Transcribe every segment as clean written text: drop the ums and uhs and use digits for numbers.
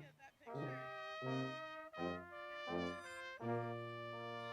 Get that picture. Yeah. I mean, it's good that the graduates are into it.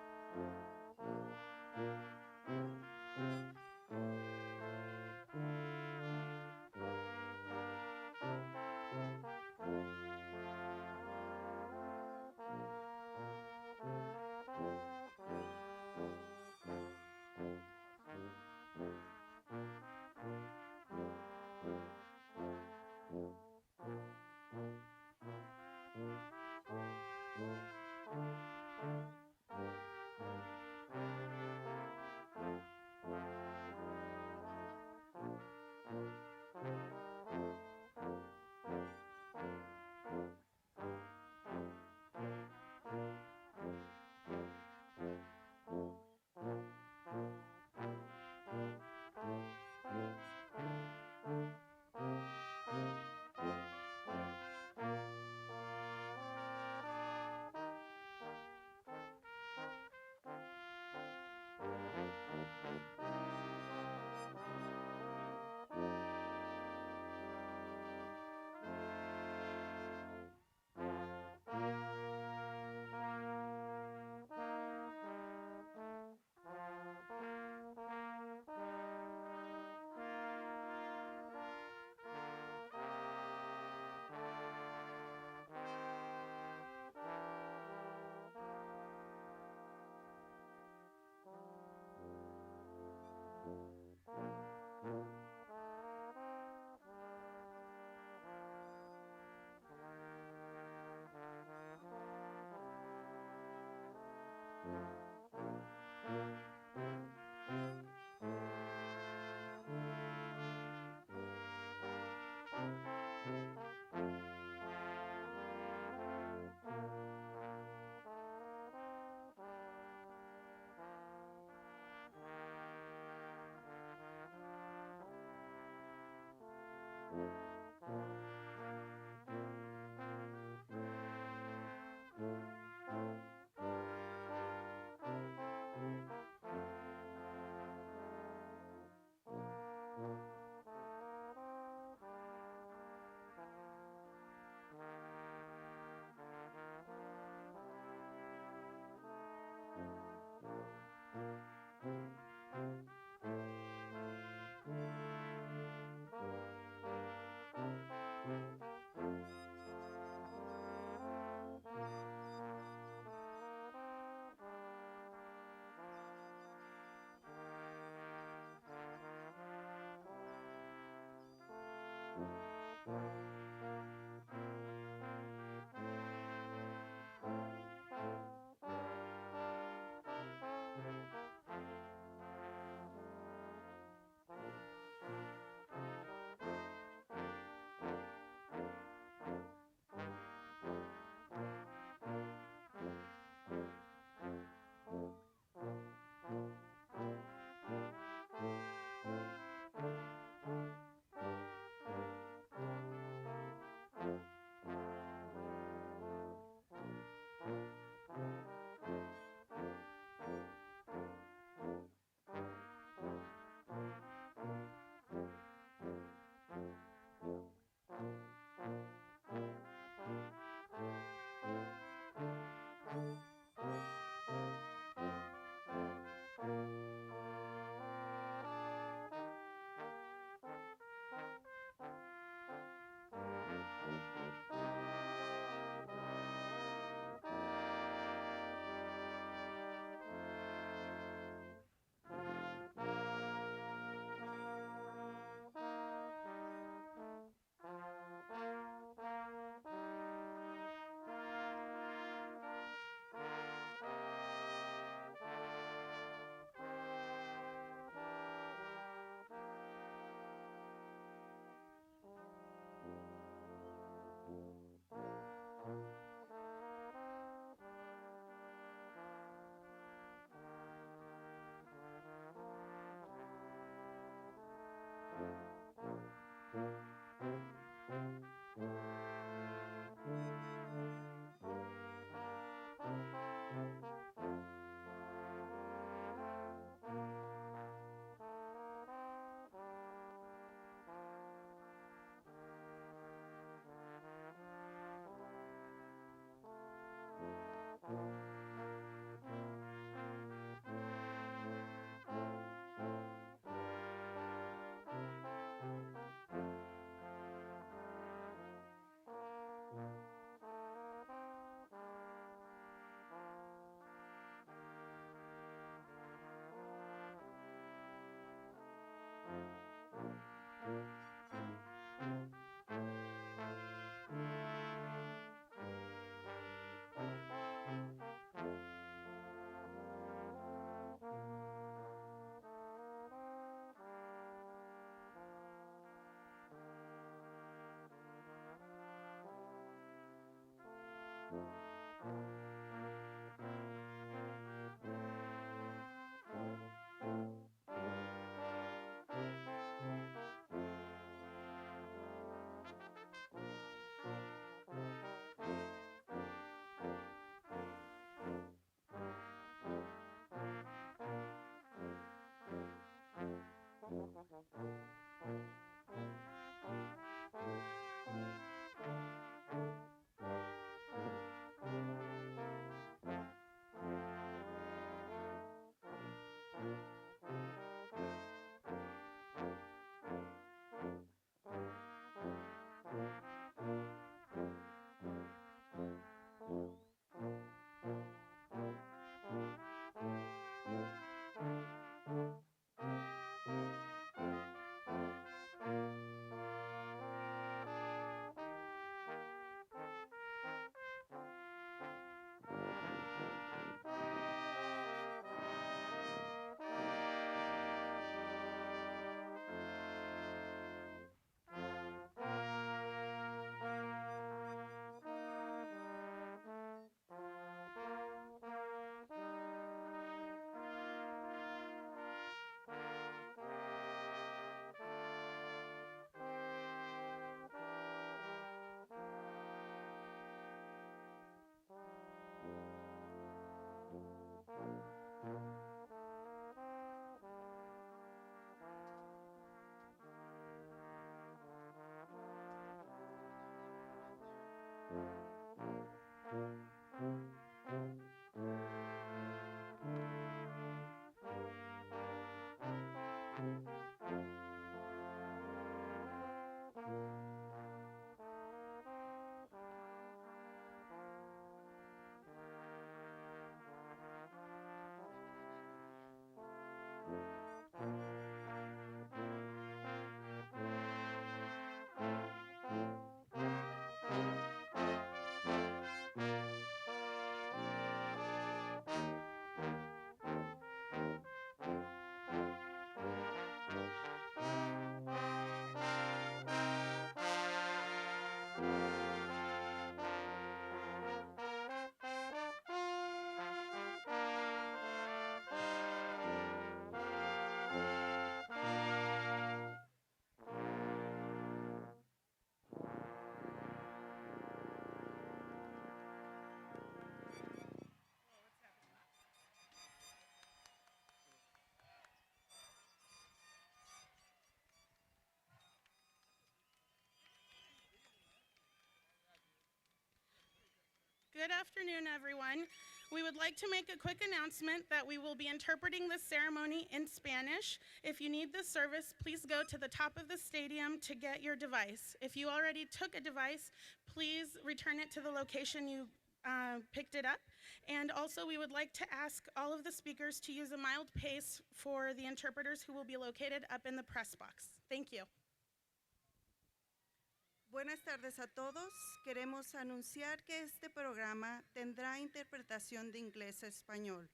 Yeah, she does. Good afternoon, everyone. We would like to make a quick announcement that we will be interpreting this ceremony in Spanish. If you need this service, please go to the top of the stadium to get your device. If you already took a device, please return it to the location you picked it up. And also, we would like to ask all of the speakers to use a mild pace for the interpreters who will be located up in the press box. Thank you. Buenas tardes a todos. Queremos anunciar que este programa tendrá interpretación de inglés a español.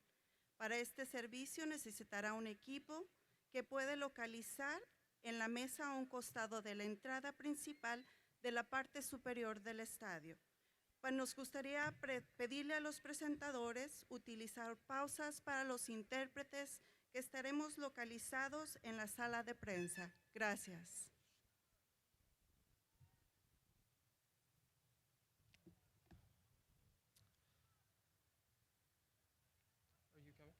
Para este servicio necesitará un equipo que puede localizar en la mesa a un costado de la entrada principal de la parte superior del estadio. Nos gustaría pedirle a los presentadores utilizar pausas para los intérpretes que estaremos localizados en la sala de prensa. Gracias. Are you coming?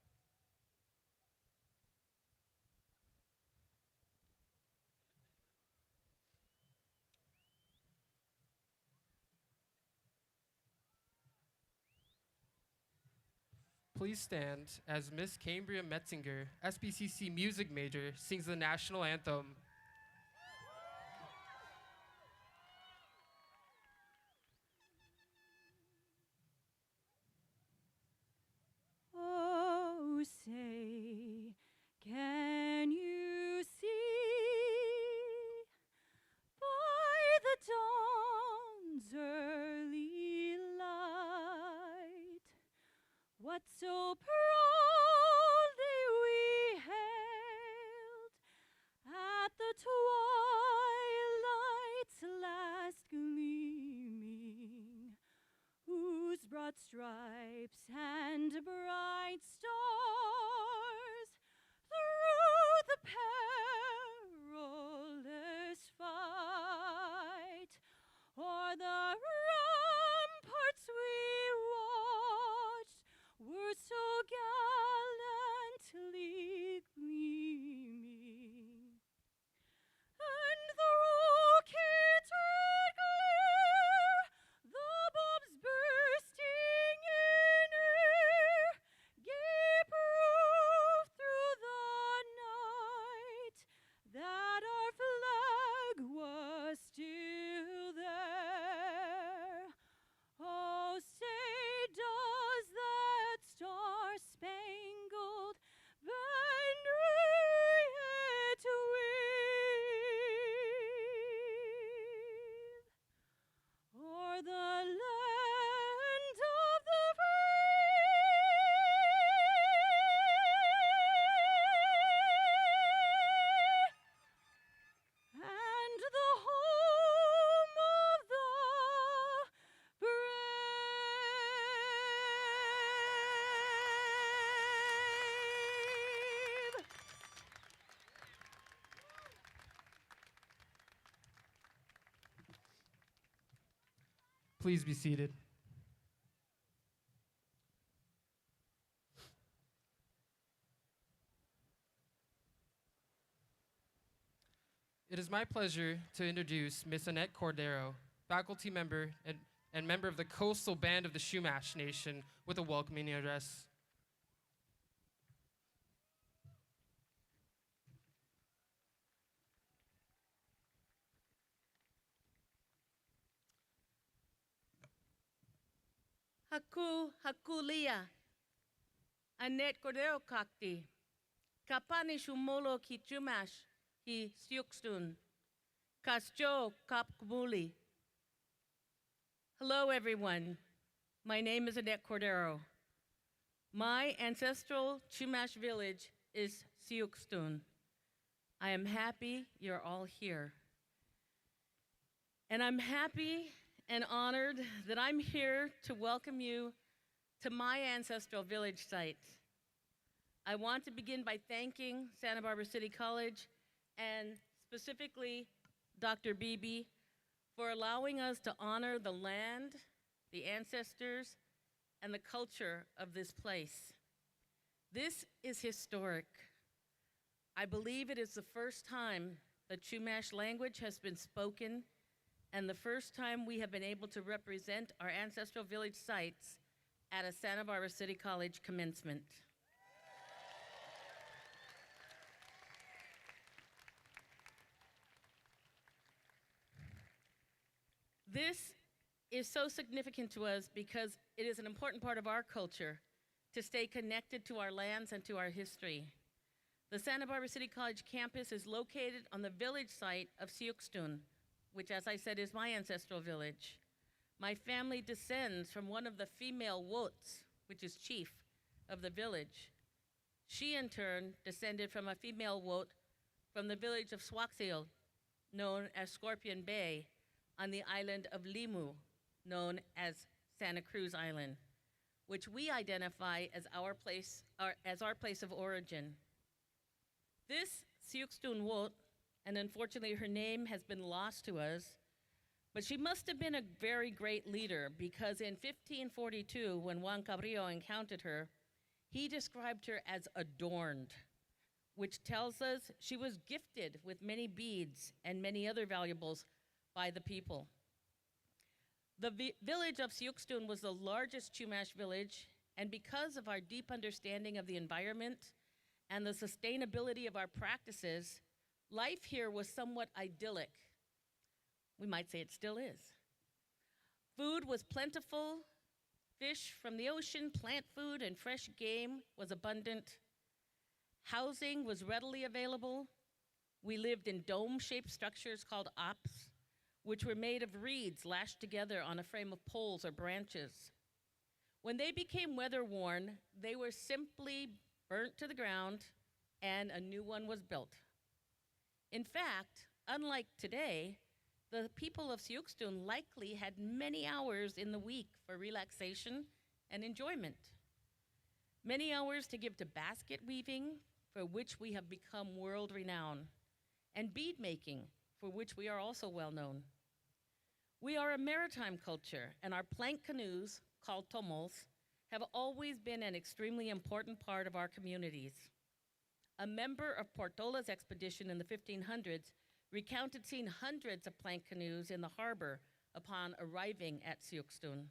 Please stand as Miss Cambria Metzinger, SBCC music major, sings the national anthem. Oh, say, can you see by the dawn's early light what so proudly we hailed at the twilight's last gleaming, whose broad stripes and bright stars through the perilous fight o'er the ramparts we watched were so gallantly gleaming, and the rocket's red glare, the bombs bursting in air, gave proof through the night that our flag was still there. Oh, say, does that star-spangled banner yet wave o'er the land of the free and the home of the brave? Please be seated. It is my pleasure to introduce Miss Annette Cordero, faculty member and member of the Coastal Band of the Chumash Nation, with a welcoming address. Hakulia, Annette Cordero Kakti, Kapani Shumolo ki Chumash, ki Siukstun, Kasjo Kapkmuli. Hello, everyone. My name is Annette Cordero. My ancestral Chumash village is Siukstun. I am happy you're all here. And I'm happy and honored that I'm here to welcome you to my ancestral village site. I want to begin by thanking Santa Barbara City College and specifically Dr. Beebe for allowing us to honor the land, the ancestors, and the culture of this place. This is historic. I believe it is the first time the Chumash language has been spoken and the first time we have been able to represent our ancestral village sites at a Santa Barbara City College commencement. This is so significant to us because it is an important part of our culture to stay connected to our lands and to our history. The Santa Barbara City College campus is located on the village site of Siuxtun, which, as I said, is my ancestral village. My family descends from one of the female Wots, which is chief of the village. She, in turn, descended from a female Wot from the village of Swaxiel, known as Scorpion Bay, on the island of Limu, known as Santa Cruz Island, which we identify as our place of origin. This Siuxtun Wot, and unfortunately her name has been lost to us, but she must have been a very great leader because in 1542, when Juan Cabrillo encountered her, he described her as adorned, which tells us she was gifted with many beads and many other valuables by the people. The village of Siuxtun was the largest Chumash village, and because of our deep understanding of the environment and the sustainability of our practices, life here was somewhat idyllic. We might say it still is. Food was plentiful, fish from the ocean, plant food, and fresh game was abundant. Housing was readily available. We lived in dome-shaped structures called ops, which were made of reeds lashed together on a frame of poles or branches. When they became weather-worn, they were simply burnt to the ground and a new one was built. In fact, unlike today, the people of Siuxtun likely had many hours in the week for relaxation and enjoyment. Many hours to give to basket weaving, for which we have become world-renowned, and bead making, for which we are also well known. We are a maritime culture, and our plank canoes, called tomos, have always been an extremely important part of our communities. A member of Portola's expedition in the 1500s recounted seeing hundreds of plank canoes in the harbor upon arriving at Siuxtun.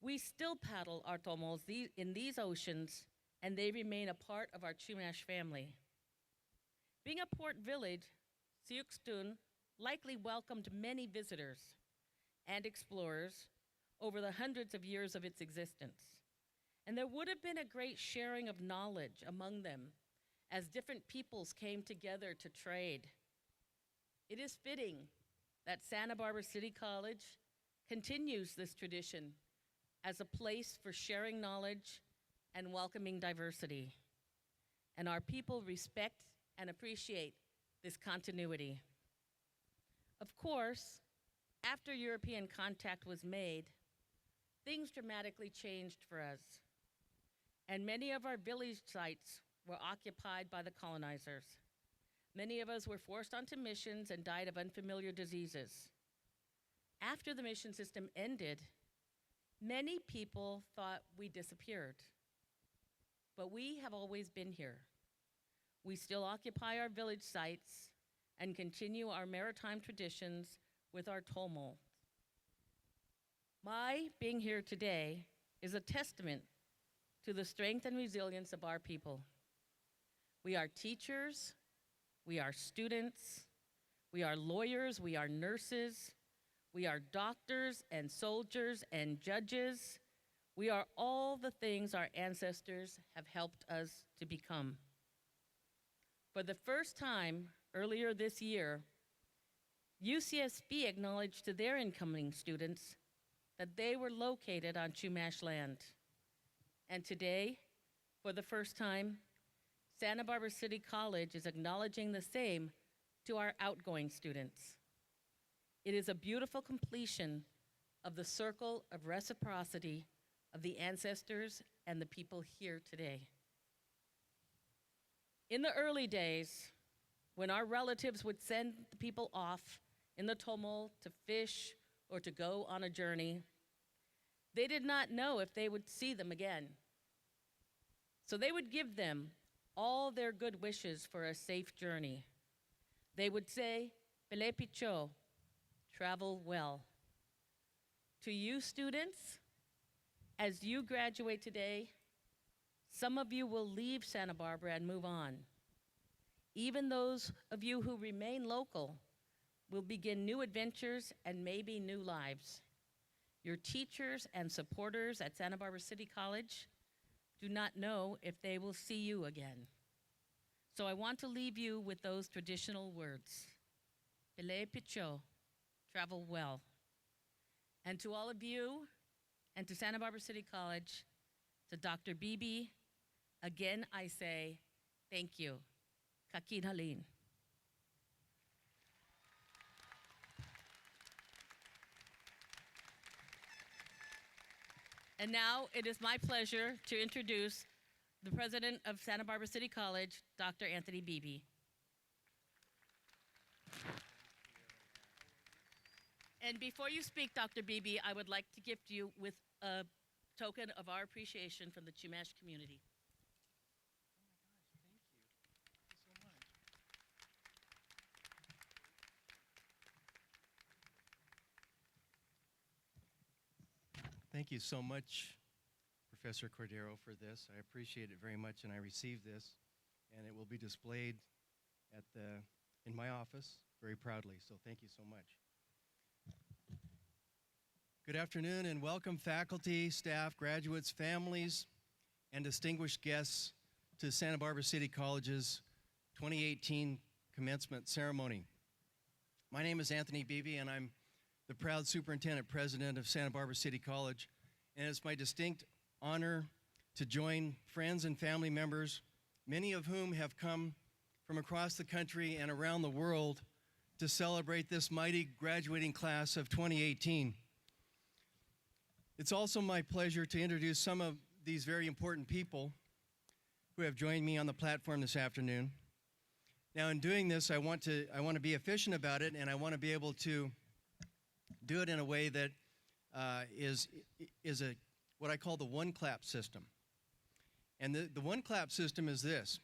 We still paddle our tomos in these oceans, and they remain a part of our Chumash family. Being a port village, Siuxtun likely welcomed many visitors and explorers over the hundreds of years of its existence. And there would have been a great sharing of knowledge among them as different peoples came together to trade. It is fitting that Santa Barbara City College continues this tradition as a place for sharing knowledge and welcoming diversity. And our people respect and appreciate this continuity. Of course, after European contact was made, things dramatically changed for us, and many of our village sites were occupied by the colonizers. Many of us were forced onto missions and died of unfamiliar diseases. After the mission system ended, many people thought we disappeared, but we have always been here. We still occupy our village sites and continue our maritime traditions with our tomo. My being here today is a testament to the strength and resilience of our people. We are teachers, we are students, we are lawyers, we are nurses, we are doctors and soldiers and judges. We are all the things our ancestors have helped us to become. For the first time earlier this year, UCSB acknowledged to their incoming students that they were located on Chumash land. And today, for the first time, Santa Barbara City College is acknowledging the same to our outgoing students. It is a beautiful completion of the circle of reciprocity of the ancestors and the people here today. In the early days, when our relatives would send the people off in the tomo to fish or to go on a journey, they did not know if they would see them again. So they would give them all their good wishes for a safe journey. They would say, Pele Picho, travel well. To you students, as you graduate today, some of you will leave Santa Barbara and move on. Even those of you who remain local will begin new adventures and maybe new lives. Your teachers and supporters at Santa Barbara City College do not know if they will see you again. So I want to leave you with those traditional words. Pele Picho, travel well. And to all of you, and to Santa Barbara City College, to Dr. Bibi, again I say, thank you. Kakin Halin. And now it is my pleasure to introduce the president of Santa Barbara City College, Dr. Anthony Bibi. And before you speak, Dr. Bibi, I would like to gift you with a token of our appreciation from the Chumash community. Thank you so much, Professor Cordero, for this. I appreciate it very much, and I received this, and it will be displayed in my office very proudly, so thank you so much. Good afternoon, and welcome faculty, staff, graduates, families, and distinguished guests to Santa Barbara City College's 2018 commencement ceremony. My name is Anthony Bibi, and I'm the proud superintendent president of Santa Barbara City College, and it's my distinct honor to join friends and family members, many of whom have come from across the country and around the world to celebrate this mighty graduating class of 2018. It's also my pleasure to introduce some of these very important people who have joined me on the platform this afternoon. Now, in doing this, I want to be efficient about it, and I want to be able to do it in a way that is what I call the one-clap system. And the one-clap system is this.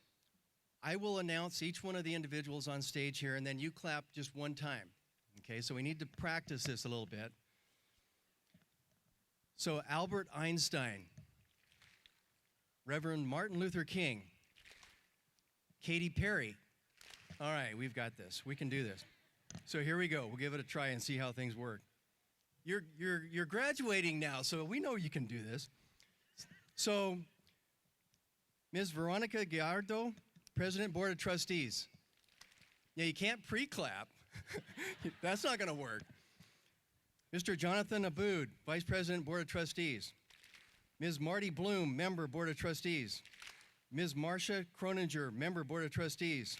I will announce each one of the individuals on stage here, and then you clap just one time. Okay, so we need to practice this a little bit. So Albert Einstein, Reverend Martin Luther King, Katy Perry. All right, we've got this. We can do this. So here we go. We'll give it a try and see how things work. You're graduating now, so we know you can do this. So, Ms. Veronica Gallardo, President, Board of Trustees. Yeah, you can't pre-clap. That's not going to work. Mr. Jonathan Aboud, Vice President, Board of Trustees. Ms. Marty Bloom, Member, Board of Trustees. Ms. Marcia Croninger, Member, Board of Trustees.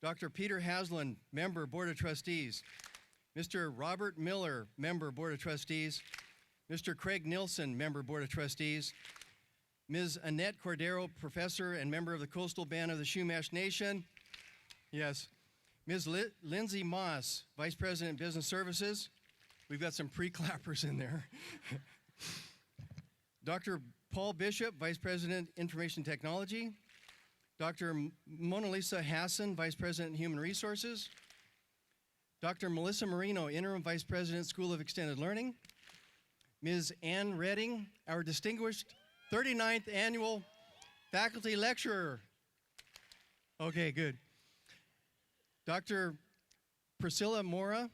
Dr. Peter Hasland, Member, Board of Trustees. Mr. Robert Miller, Member, Board of Trustees. Mr. Craig Nilsson, Member, Board of Trustees. Ms. Annette Cordero, Professor and Member of the Coastal Band of the Chumash Nation. Yes. Ms. Lindsay Moss, Vice President, Business Services. We've got some pre-clappers in there. Dr. Paul Bishop, Vice President, Information Technology. Dr. Mona Lisa Hassan, Vice President, Human Resources. Dr. Melissa Marino, Interim Vice President, School of Extended Learning. Ms. Ann Redding, our distinguished 39th Annual Faculty Lecturer. Okay, good. Dr. Priscilla Mora,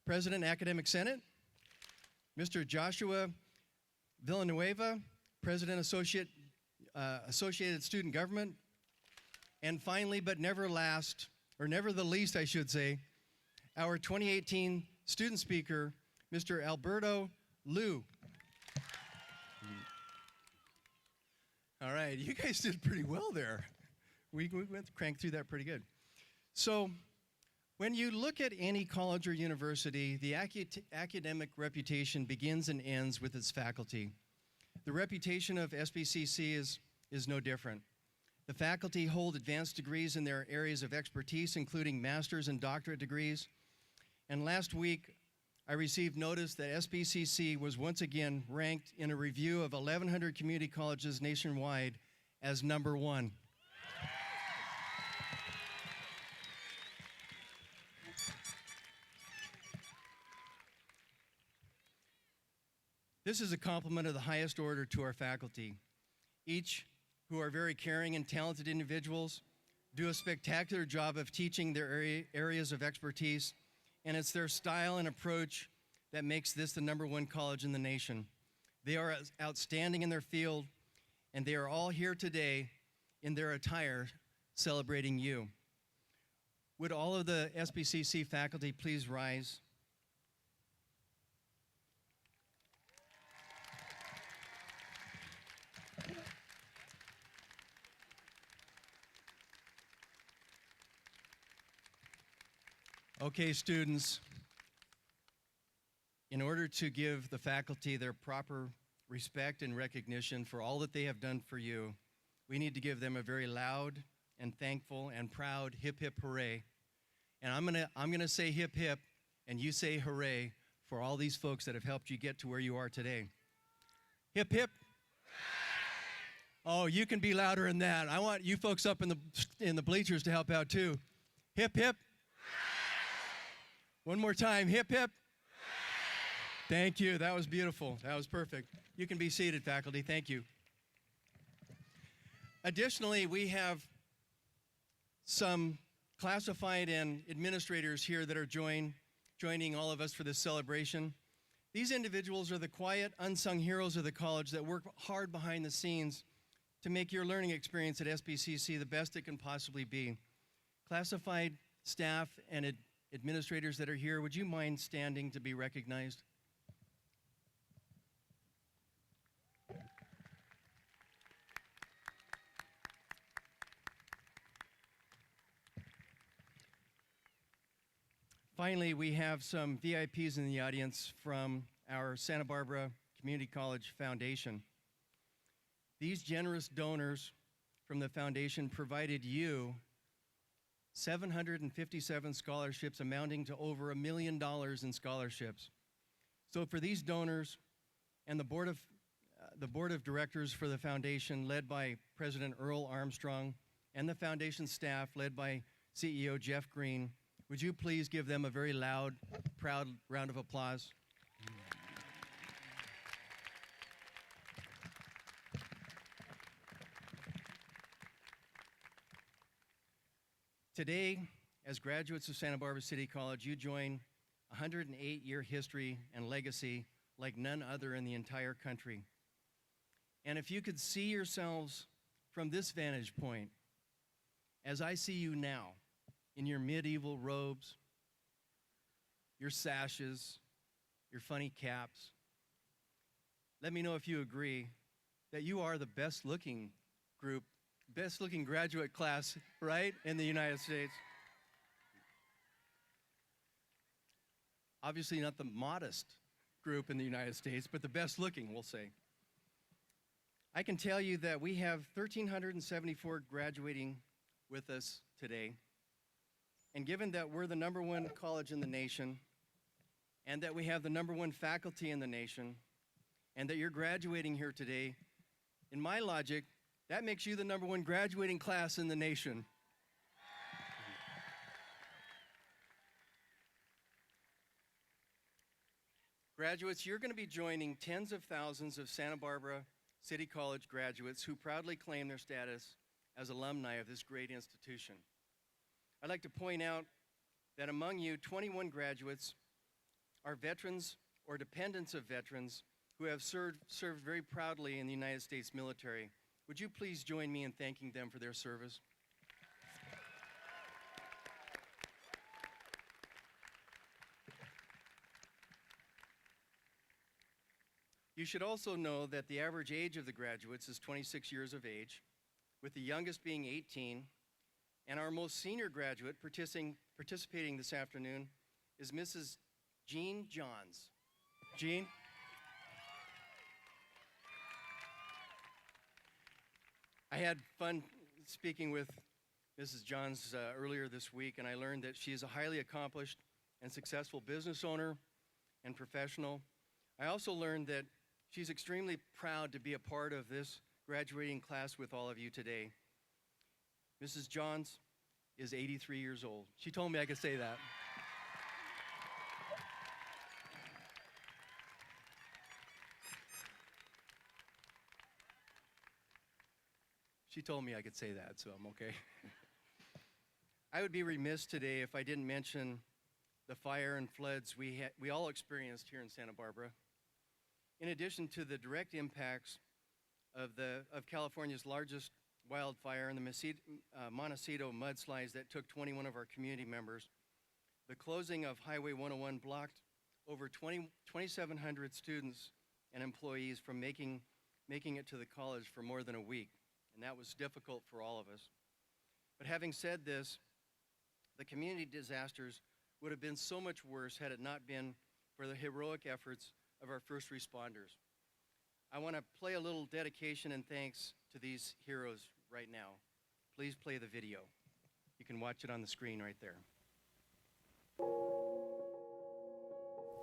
President, Academic Senate. Mr. Joshua Villanueva, President, Associated Student Government. And finally, but never the least, I should say, our 2018 student speaker, Mr. Alberto Liu. All right, you guys did pretty well there. We went cranked through that pretty good. So, when you look at any college or university, the academic reputation begins and ends with its faculty. The reputation of SBCC is no different. The faculty hold advanced degrees in their areas of expertise, including master's and doctorate degrees. And last week, I received notice that SBCC was once again ranked in a review of 1,100 community colleges nationwide as number one. This is a compliment of the highest order to our faculty, each who are very caring and talented individuals, do a spectacular job of teaching their areas of expertise, and it's their style and approach that makes this the #1 college in the nation. They are outstanding in their field, and they are all here today in their attire celebrating you. Would all of the SBCC faculty please rise? Okay, students, in order to give the faculty their proper respect and recognition for all that they have done for you, we need to give them a very loud and thankful and proud hip hip hooray. And I'm gonna say hip hip, and you say hooray for all these folks that have helped you get to where you are today. Hip hip. Oh, you can be louder than that. I want you folks up in the bleachers to help out too. Hip hip. One more time, hip hip. Thank you, that was beautiful, that was perfect. You can be seated, faculty, thank you. Additionally, we have some classified and administrators here that are joining all of us for this celebration. These individuals are the quiet, unsung heroes of the college that work hard behind the scenes to make your learning experience at SBCC the best it can possibly be. Classified staff and administrators that are here, would you mind standing to be recognized? Finally, we have some VIPs in the audience from our Santa Barbara Community College Foundation. These generous donors from the foundation provided you 757 scholarships amounting to over $1 million in scholarships. So for these donors and the board of directors for the foundation led by President Earl Armstrong and the foundation staff led by CEO Jeff Green, would you please give them a very loud, proud round of applause? Today, as graduates of Santa Barbara City College, you join a 108-year history and legacy like none other in the entire country. And if you could see yourselves from this vantage point, as I see you now, in your medieval robes, your sashes, your funny caps, let me know if you agree that you are the best-looking group, best-looking graduate class, right, in the United States. Obviously not the modest group in the United States, but the best-looking, we'll say. I can tell you that we have 1,374 graduating with us today. And given that we're the #1 college in the nation, and that we have the #1 faculty in the nation, and that you're graduating here today, in my logic, that makes you the #1 graduating class in the nation. Graduates, you're going to be joining tens of thousands of Santa Barbara City College graduates who proudly claim their status as alumni of this great institution. I'd like to point out that among you, 21 graduates are veterans or dependents of veterans who have served very proudly in the United States military. Would you please join me in thanking them for their service? You should also know that the average age of the graduates is 26 years of age, with the youngest being 18, and our most senior graduate participating this afternoon is Mrs. Jean Johns. Jean? I had fun speaking with Mrs. Johns earlier this week, and I learned that she is a highly accomplished and successful business owner and professional. I also learned that she's extremely proud to be a part of this graduating class with all of you today. Mrs. Johns is 83 years old. She told me I could say that. She told me I could say that, so I'm okay. I would be remiss today if I didn't mention the fire and floods we all experienced here in Santa Barbara. In addition to the direct impacts of California's largest wildfire and the Montecito mudslides that took 21 of our community members, the closing of Highway 101 blocked over 2,700 students and employees from making it to the college for more than a week, and that was difficult for all of us. But having said this, the community disasters would have been so much worse had it not been for the heroic efforts of our first responders. I want to play a little dedication and thanks to these heroes right now. Please play the video. You can watch it on the screen right there.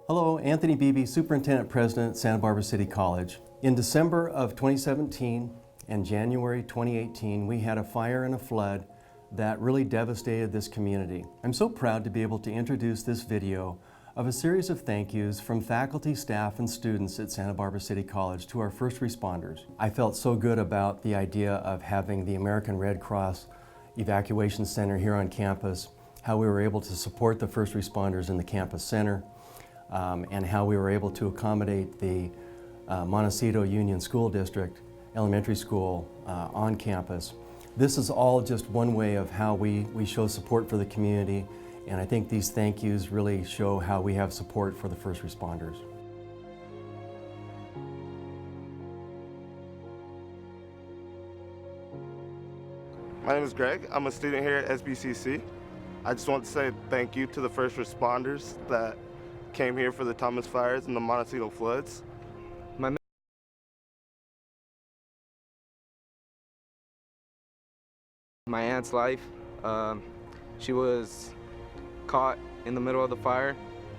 Hello, Anthony Beebe, Superintendent President, Santa Barbara City College. In December of 2017 and January 2018, we had a fire and a flood that really devastated this community. I'm so proud to be able to introduce this video of a series of thank yous from faculty, staff, and students at Santa Barbara City College to our first responders. I felt so good about the idea of having the American Red Cross Evacuation Center here on campus, how we were able to support the first responders in the campus center, and how we were able to accommodate the Montecito Union School District Elementary School on campus. This is all just one way of how we show support for the community, and I think these thank yous really show how we have support for the first responders. My name is Greg. I'm a student here at SBCC. I just want to say thank you to the first responders that came here for the Thomas fires and the Montecito floods. My aunt's life, she was caught in the middle of the fire.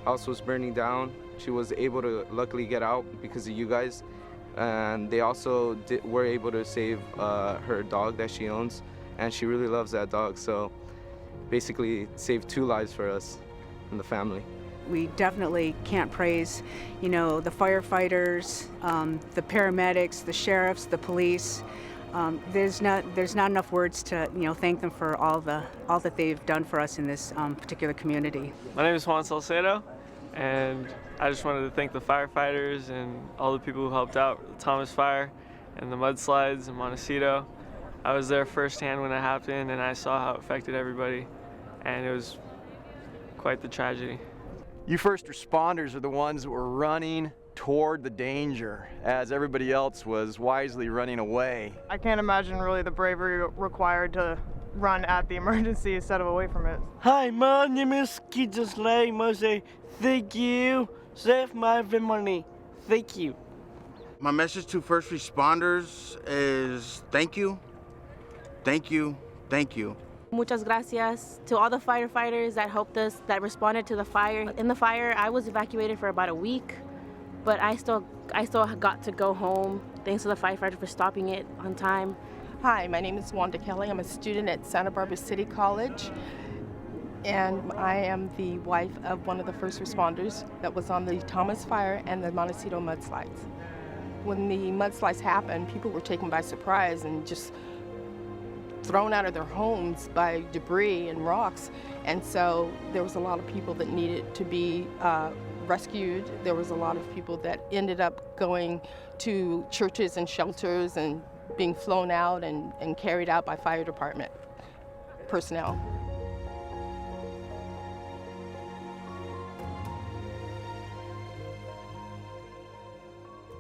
House was burning down. She was able to luckily get out because of you guys. And they also were able to save her dog that she owns, and she really loves that dog. So basically saved 2 lives for us and the family. We definitely can't praise, the firefighters, the paramedics, the sheriffs, the police. There's not enough words to thank them for all that they've done for us in this particular community. My name is Juan Salcedo, and I just wanted to thank the firefighters and all the people who helped out with the Thomas fire and the mudslides in Montecito. I was there firsthand when it happened, and I saw how it affected everybody, and it was quite the tragedy. You first responders are the ones that were running toward the danger as everybody else was wisely running away. I can't imagine really the bravery required to run at the emergency instead of away from it. Hi, my name is Kijoslay Mose. Thank you. Save my money. Thank you. My message to first responders is thank you, thank you, thank you. Muchas gracias to all the firefighters that helped us, that responded to the fire. In the fire, I was evacuated for about a week, but I still got to go home thanks to the firefighters for stopping it on time. Hi, my name is Wanda Kelly. I'm a student at Santa Barbara City College, and I am the wife of one of the first responders that was on the Thomas fire and the Montecito mudslides. When the mudslides happened, people were taken by surprise and just thrown out of their homes by debris and rocks, and so there was a lot of people that needed to be rescued. There was a lot of people that ended up going to churches and shelters and being flown out and carried out by fire department personnel.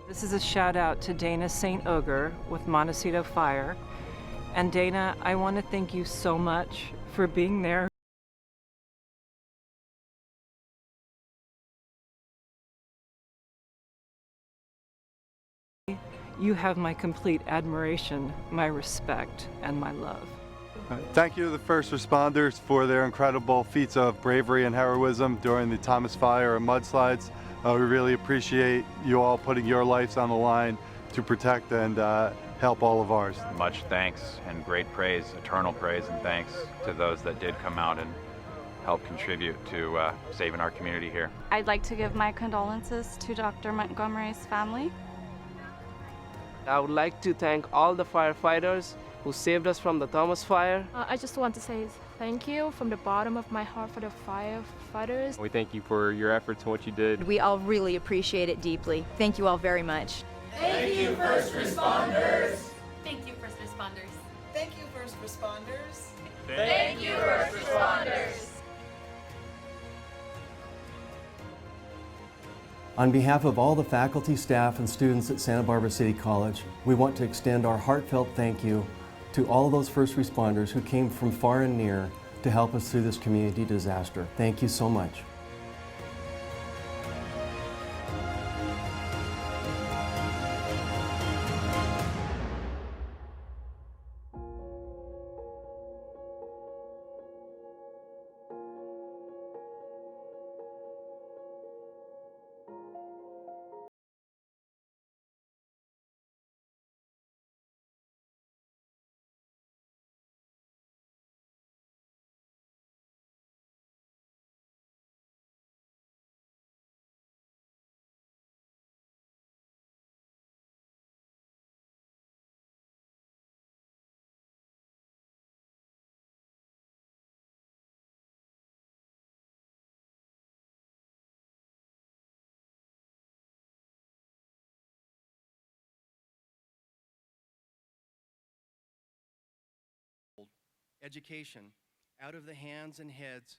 This is a shout out to Dana St. Oger with Montecito Fire. And Dana, I want to thank you so much for being there. You have my complete admiration, my respect, and my love. Thank you to the first responders for their incredible feats of bravery and heroism during the Thomas fire and mudslides. We really appreciate you all putting your lives on the line to protect and help all of ours. Much thanks and great praise, eternal praise and thanks to those that did come out and help contribute to saving our community here. I'd like to give my condolences to Dr. Montgomery's family. I would like to thank all the firefighters who saved us from the Thomas Fire. I just want to say thank you from the bottom of my heart for the firefighters. We thank you for your efforts and what you did. We all really appreciate it deeply. Thank you all very much. Thank you, first responders. Thank you, first responders. Thank you, first responders. Thank you, first responders. On behalf of all the faculty, staff, and students at Santa Barbara City College, we want to extend our heartfelt thank you to all those first responders who came from far and near to help us through this community disaster. Thank you so much. Education out of the hands and heads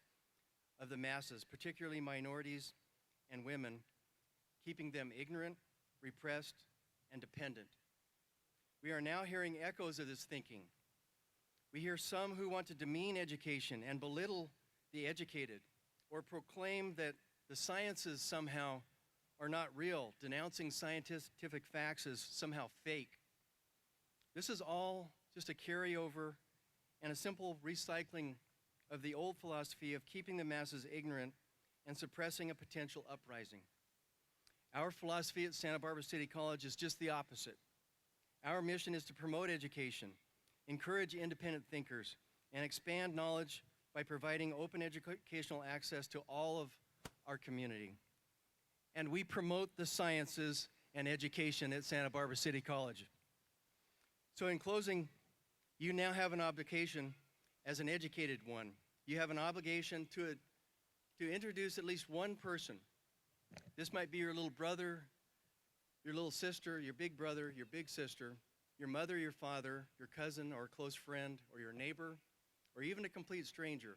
of the masses, particularly minorities and women, keeping them ignorant, repressed, and dependent. We are now hearing echoes of this thinking. We hear some who want to demean education and belittle the educated, or proclaim that the sciences somehow are not real, denouncing scientific facts as somehow fake. This is all just a carryover and a simple recycling of the old philosophy of keeping the masses ignorant and suppressing a potential uprising. Our philosophy at Santa Barbara City College is just the opposite. Our mission is to promote education, encourage independent thinkers, and expand knowledge by providing open educational access to all of our community. And we promote the sciences and education at Santa Barbara City College. So in closing, you now have an obligation as an educated one. You have an obligation to introduce at least one person. This might be your little brother, your little sister, your big brother, your big sister, your mother, your father, your cousin or close friend, or your neighbor, or even a complete stranger.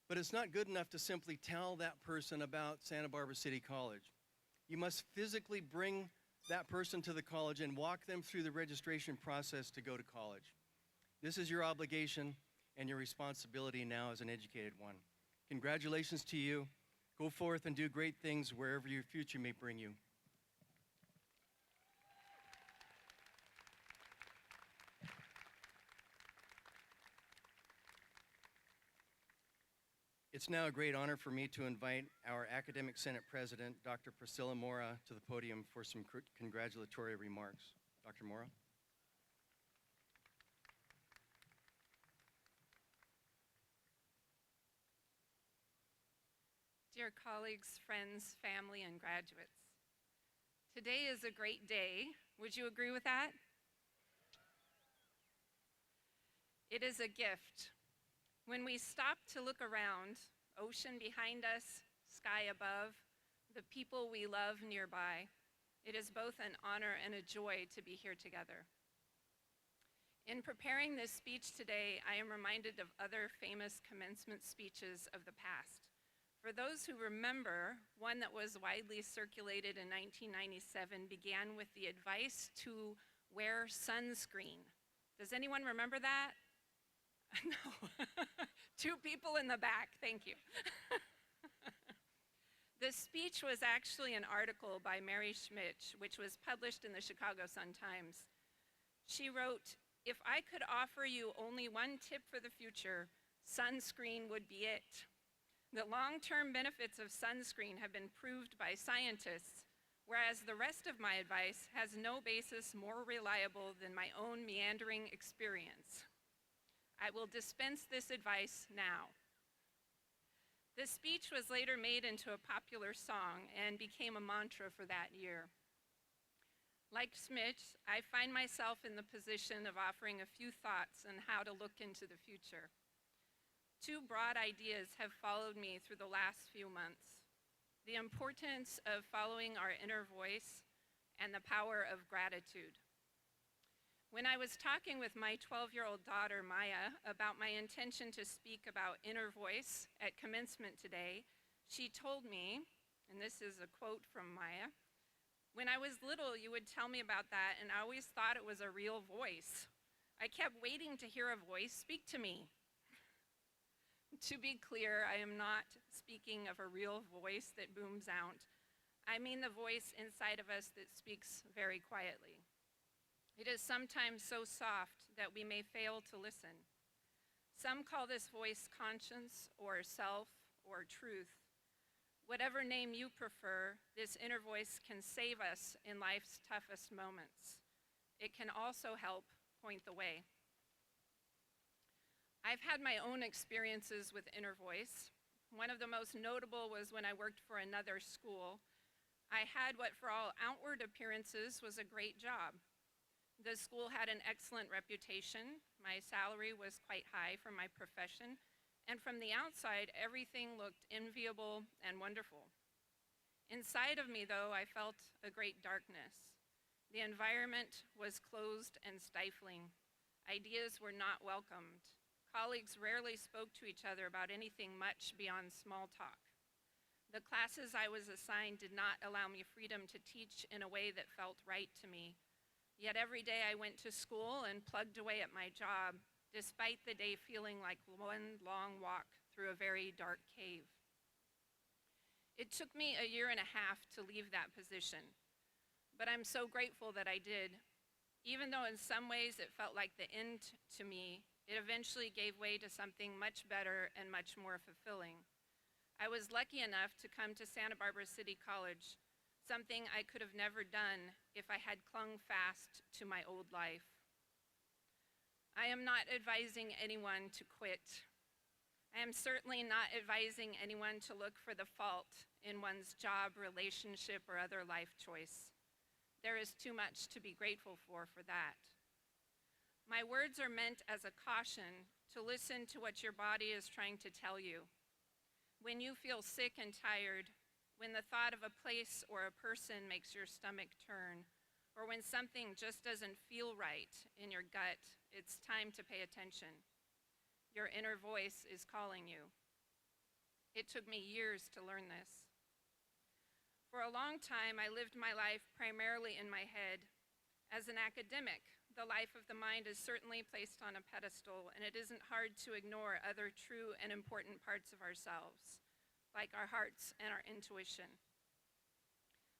But it's not good enough to simply tell that person about Santa Barbara City College. You must physically bring that person to the college and walk them through the registration process to go to college. This is your obligation and your responsibility now as an educated one. Congratulations to you. Go forth and do great things wherever your future may bring you. It's now a great honor for me to invite our Academic Senate President, Dr. Priscilla Mora, to the podium for some congratulatory remarks. Dr. Mora. Dear colleagues, friends, family, and graduates, today is a great day. Would you agree with that? It is a gift. When we stop to look around, ocean behind us, sky above, the people we love nearby, it is both an honor and a joy to be here together. In preparing this speech today, I am reminded of other famous commencement speeches of the past. For those who remember, one that was widely circulated in 1997 began with the advice to wear sunscreen. Does anyone remember that? No. 2 people in the back, thank you. This speech was actually an article by Mary Schmidt, which was published in the Chicago Sun-Times. She wrote, "If I could offer you only one tip for the future, sunscreen would be it. The long-term benefits of sunscreen have been proved by scientists, whereas the rest of my advice has no basis more reliable than my own meandering experience. I will dispense this advice now." This speech was later made into a popular song and became a mantra for that year. Like Smith, I find myself in the position of offering a few thoughts on how to look into the future. Two broad ideas have followed me through the last few months: the importance of following our inner voice and the power of gratitude. When I was talking with my 12-year-old daughter, Maya, about my intention to speak about inner voice at commencement today, she told me, and this is a quote from Maya, "When I was little, you would tell me about that, and I always thought it was a real voice. I kept waiting to hear a voice speak to me." To be clear, I am not speaking of a real voice that booms out. I mean the voice inside of us that speaks very quietly. It is sometimes so soft that we may fail to listen. Some call this voice conscience or self or truth. Whatever name you prefer, this inner voice can save us in life's toughest moments. It can also help point the way. I've had my own experiences with inner voice. One of the most notable was when I worked for another school. I had what for all outward appearances was a great job. The school had an excellent reputation. My salary was quite high for my profession. And from the outside, everything looked enviable and wonderful. Inside of me, though, I felt a great darkness. The environment was closed and stifling. Ideas were not welcomed. Colleagues rarely spoke to each other about anything much beyond small talk. The classes I was assigned did not allow me freedom to teach in a way that felt right to me. Yet every day I went to school and plugged away at my job, despite the day feeling like one long walk through a very dark cave. It took me a year and a half to leave that position, but I'm so grateful that I did. Even though in some ways it felt like the end to me, it eventually gave way to something much better and much more fulfilling. I was lucky enough to come to Santa Barbara City College, something I could have never done if I had clung fast to my old life. I am not advising anyone to quit. I am certainly not advising anyone to look for the fault in one's job, relationship, or other life choice. There is too much to be grateful for that. My words are meant as a caution to listen to what your body is trying to tell you. When you feel sick and tired, when the thought of a place or a person makes your stomach turn, or when something just doesn't feel right in your gut, it's time to pay attention. Your inner voice is calling you. It took me years to learn this. For a long time, I lived my life primarily in my head. As an academic, the life of the mind is certainly placed on a pedestal, and it isn't hard to ignore other true and important parts of ourselves, like our hearts and our intuition.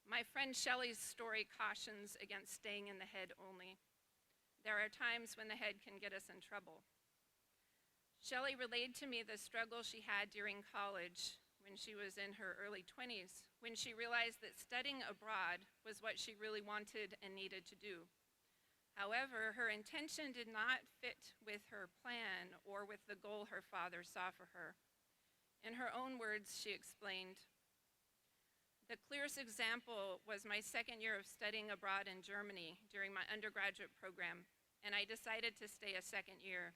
My friend Shelley's story cautions against staying in the head only. There are times when the head can get us in trouble. Shelley relayed to me the struggle she had during college when she was in her early 20s, when she realized that studying abroad was what she really wanted and needed to do. However, her intention did not fit with her plan or with the goal her father saw for her. In her own words, she explained, "The clearest example was my second year of studying abroad in Germany during my undergraduate program, and I decided to stay a second year.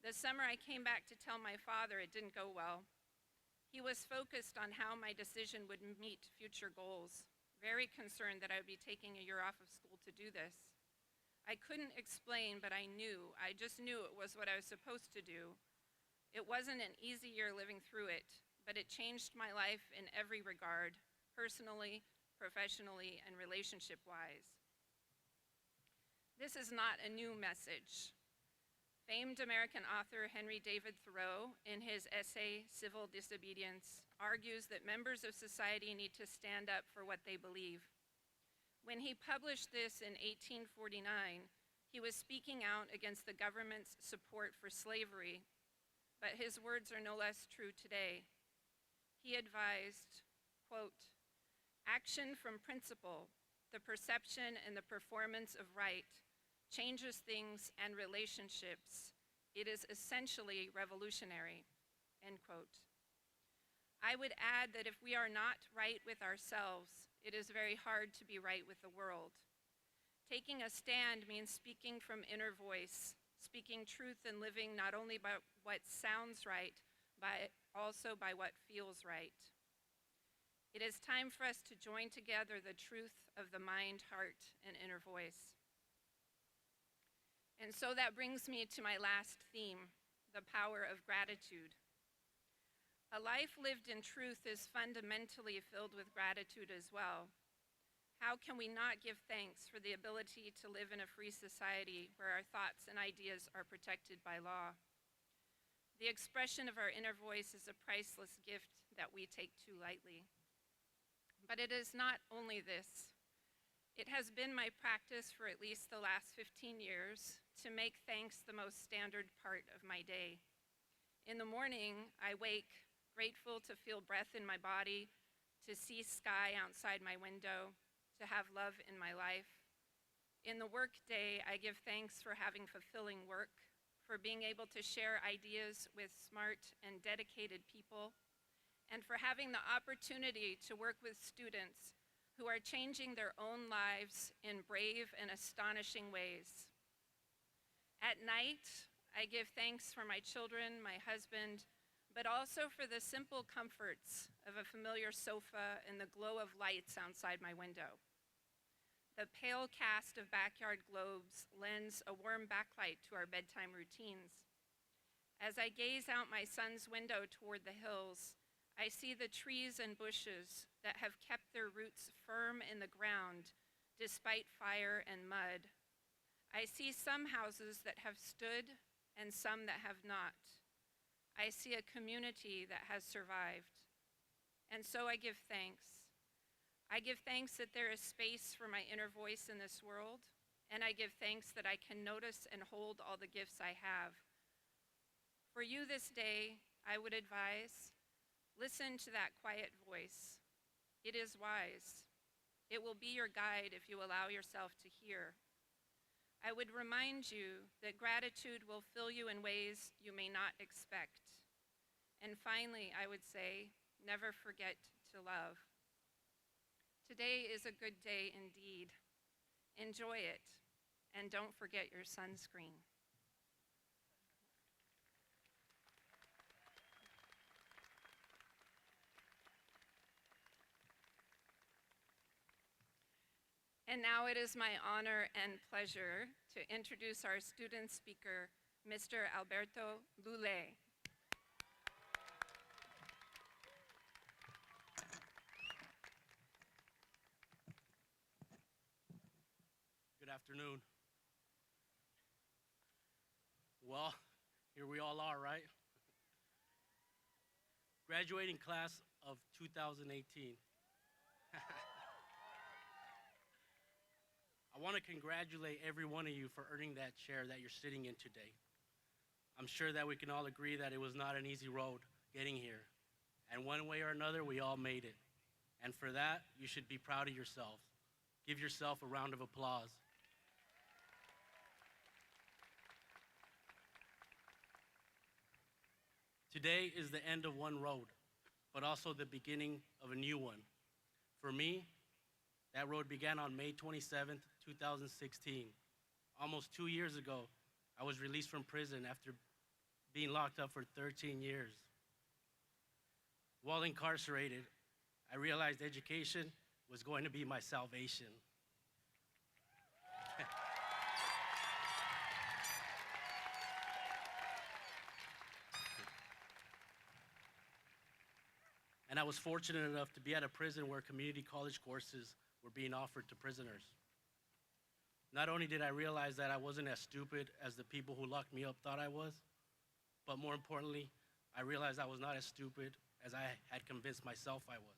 The summer I came back to tell my father it didn't go well. He was focused on how my decision would meet future goals, very concerned that I would be taking a year off of school to do this. I couldn't explain, but I just knew it was what I was supposed to do. It wasn't an easy year living through it, but it changed my life in every regard, personally, professionally, and relationship-wise." This is not a new message. Famed American author Henry David Thoreau, in his essay, Civil Disobedience, argues that members of society need to stand up for what they believe. When he published this in 1849, he was speaking out against the government's support for slavery, but his words are no less true today. He advised, quote, "Action from principle, the perception and the performance of right, changes things and relationships. It is essentially revolutionary," end quote. I would add that if we are not right with ourselves, it is very hard to be right with the world. Taking a stand means speaking from inner voice, speaking truth and living not only by what sounds right, but also by what feels right. It is time for us to join together the truth of the mind, heart, and inner voice. And so that brings me to my last theme, the power of gratitude. A life lived in truth is fundamentally filled with gratitude as well. How can we not give thanks for the ability to live in a free society where our thoughts and ideas are protected by law? The expression of our inner voice is a priceless gift that we take too lightly. But it is not only this. It has been my practice for at least the last 15 years to make thanks the most standard part of my day. In the morning, I wake grateful to feel breath in my body, to see sky outside my window, to have love in my life. In the work day, I give thanks for having fulfilling work, for being able to share ideas with smart and dedicated people, and for having the opportunity to work with students who are changing their own lives in brave and astonishing ways. At night, I give thanks for my children, my husband, but also for the simple comforts of a familiar sofa and the glow of lights outside my window. The pale cast of backyard globes lends a warm backlight to our bedtime routines. As I gaze out my son's window toward the hills, I see the trees and bushes that have kept their roots firm in the ground despite fire and mud. I see some houses that have stood and some that have not. I see a community that has survived. And so I give thanks. I give thanks that there is space for my inner voice in this world, and I give thanks that I can notice and hold all the gifts I have. For you this day, I would advise, listen to that quiet voice. It is wise. It will be your guide if you allow yourself to hear. I would remind you that gratitude will fill you in ways you may not expect. And finally, I would say, never forget to love. Today is a good day indeed. Enjoy it, and don't forget your sunscreen. And now it is my honor and pleasure to introduce our student speaker, Mr. Alberto Lule. Good afternoon. Well, here we all are, right? Graduating class of 2018. I want to congratulate every one of you for earning that chair that you're sitting in today. I'm sure that we can all agree that it was not an easy road getting here. And one way or another, we all made it. And for that, you should be proud of yourself. Give yourself a round of applause. Today is the end of one road, but also the beginning of a new one. For me, that road began on May 27th, 2016. Almost 2 years ago, I was released from prison after being locked up for 13 years. While incarcerated, I realized education was going to be my salvation. And I was fortunate enough to be at a prison where community college courses were being offered to prisoners. Not only did I realize that I wasn't as stupid as the people who locked me up thought I was, but more importantly, I realized I was not as stupid as I had convinced myself I was.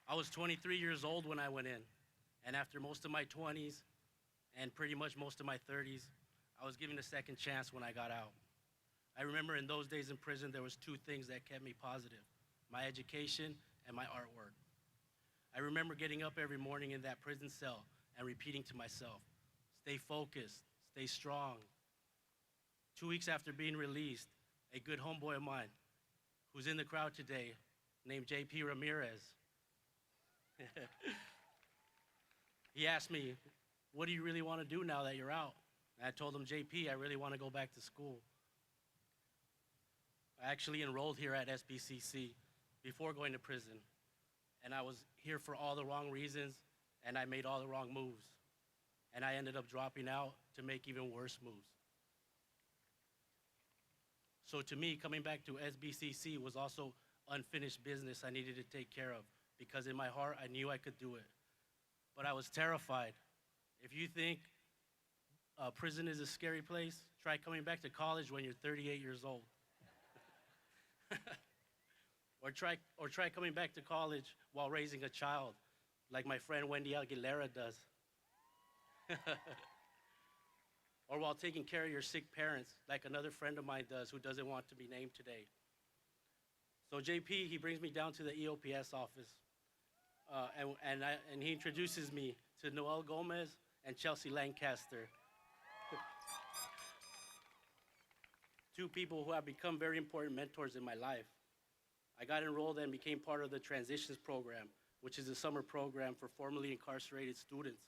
I was 23 years old when I went in, and after most of my 20s and pretty much most of my 30s, I was given a second chance when I got out. I remember in those days in prison, there was two things that kept me positive: my education and my artwork. I remember getting up every morning in that prison cell and repeating to myself, stay focused, stay strong. 2 weeks after being released, a good homeboy of mine, who's in the crowd today, named JP Ramirez. He asked me, what do you really want to do now that you're out? And I told him, JP, I really want to go back to school. I actually enrolled here at SBCC before going to prison. And I was here for all the wrong reasons, and I made all the wrong moves. And I ended up dropping out to make even worse moves. So to me, coming back to SBCC was also unfinished business I needed to take care of, because in my heart, I knew I could do it. But I was terrified. If you think prison is a scary place, try coming back to college when you're 38 years old. Or try coming back to college while raising a child, like my friend Wendy Aguilera does. Or while taking care of your sick parents, like another friend of mine does who doesn't want to be named today. So JP, he brings me down to the EOPS office, and he introduces me to Noel Gomez and Chelsea Lancaster. Two people who have become very important mentors in my life. I got enrolled and became part of the Transitions Program, which is a summer program for formerly incarcerated students.